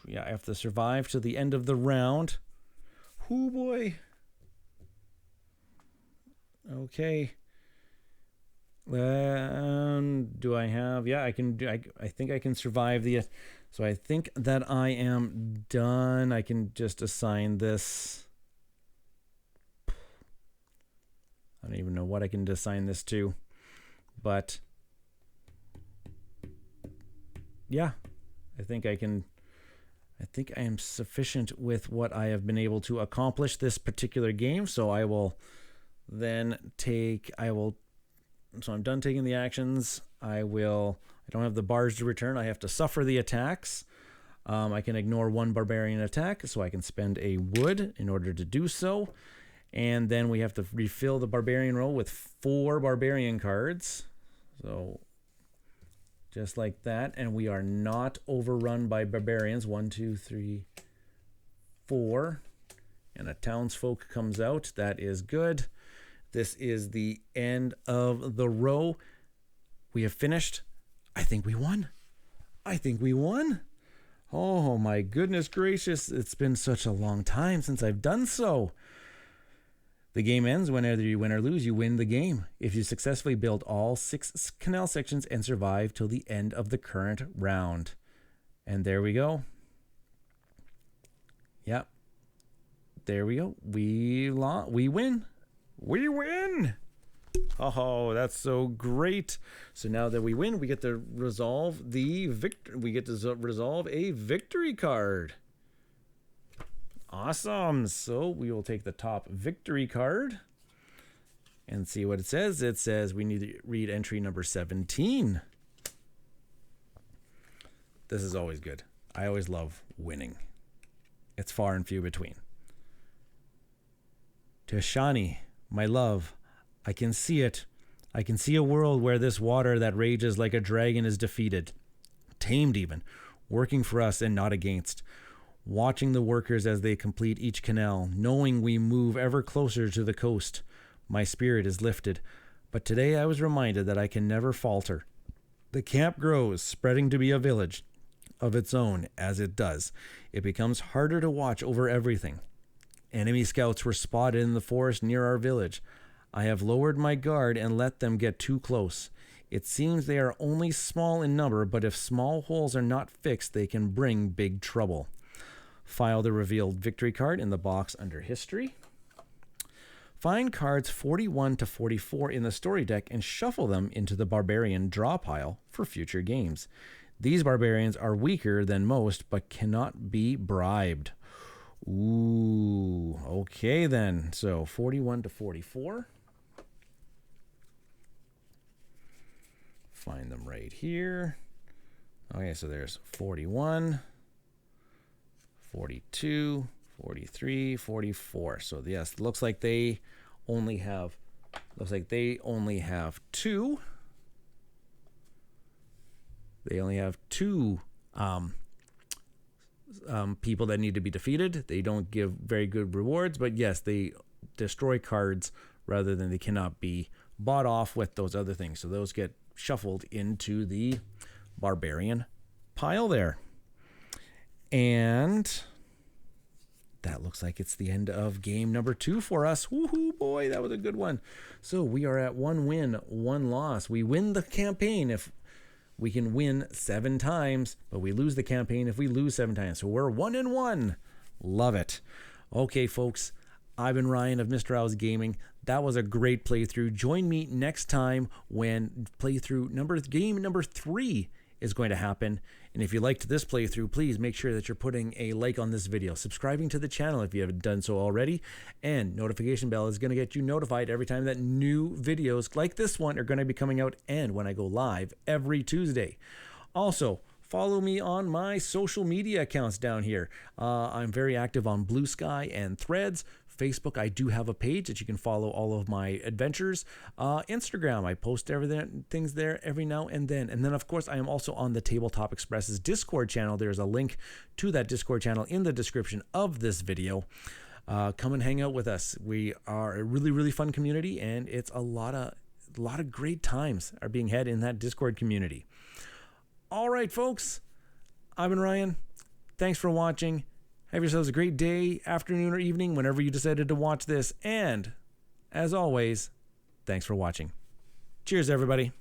Yeah, I have to survive to the end of the round. Oh boy. Okay. Do I have? Yeah, I can do. I think I can survive the. So I think that I am done. I can just assign this. I don't even know what I can assign this to, but yeah, I think I can. I think I am sufficient with what I have been able to accomplish this particular game. So I will then take. So I'm done taking the actions. I don't have the bars to return. I have to suffer the attacks. I can ignore 1 barbarian attack, so I can spend a wood in order to do so. And then we have to refill the barbarian roll with 4 barbarian cards. So just like that. And we are not overrun by barbarians. 1, 2, 3, 4. And a townsfolk comes out. That is good. This is the end of the row. We have finished. I think we won. Oh my goodness gracious. It's been such a long time since I've done so. The game ends whenever you win or lose, you win the game. If you successfully build all 6 canal sections and survive till the end of the current round. And there we go. Yep. There we go. We win. We win. Oh, that's so great. So now that we win, we get to resolve we get to resolve a victory card. Awesome. So we will take the top victory card and see what it says. It says we need to read entry number 17. This is always good. I always love winning. It's far and few between. To Shani, my love, I can see it. I can see a world where this water that rages like a dragon is defeated, tamed even, working for us and not against. Watching the workers as they complete each canal, knowing we move ever closer to the coast. My spirit is lifted, but today I was reminded that I can never falter. The camp grows, spreading to be a village of its own. As it does, it becomes harder to watch over everything. Enemy scouts were spotted in the forest near our village. I have lowered my guard and let them get too close. It seems they are only small in number, but if small holes are not fixed, they can bring big trouble. File the revealed victory card in the box under History. Find cards 41 to 44 in the story deck and shuffle them into the barbarian draw pile for future games. These barbarians are weaker than most, but cannot be bribed. Ooh, okay then. So 41 to 44. Find them right here. Okay, so there's 41, 42, 43, 44. So yes, looks like they only have two. They only have two people that need to be defeated. They don't give very good rewards, but yes, they destroy cards rather than they cannot be bought off with those other things. So those get shuffled into the barbarian pile there. And that looks like it's the end of game number 2 for us. Woohoo, boy, that was a good one. So we are at 1 win, 1 loss. We win the campaign if we can win 7 times, but we lose the campaign if we lose 7 times. So we're 1-1. Love it. Okay, folks, I've been Ryan of Mista Rau's Gaming. That was a great playthrough. Join me next time when game number 3 is going to happen. And if you liked this playthrough, please make sure that you're putting a like on this video, subscribing to the channel if you haven't done so already, and notification bell is going to get you notified every time that new videos like this one are going to be coming out and when I go live every Tuesday. Also, follow me on my social media accounts down here. I'm very active on Blue Sky and Threads. Facebook, I do have a page that you can follow all of my adventures. Instagram, I post things there every now and then. And then, of course, I am also on the Tabletop Express's Discord channel. There's a link to that Discord channel in the description of this video. Come and hang out with us. We are a really, really fun community, and it's a lot of great times are being had in that Discord community. All right, folks, I've been Ryan. Thanks for watching. Have yourselves a great day, afternoon, or evening whenever you decided to watch this. And, as always, thanks for watching. Cheers, everybody.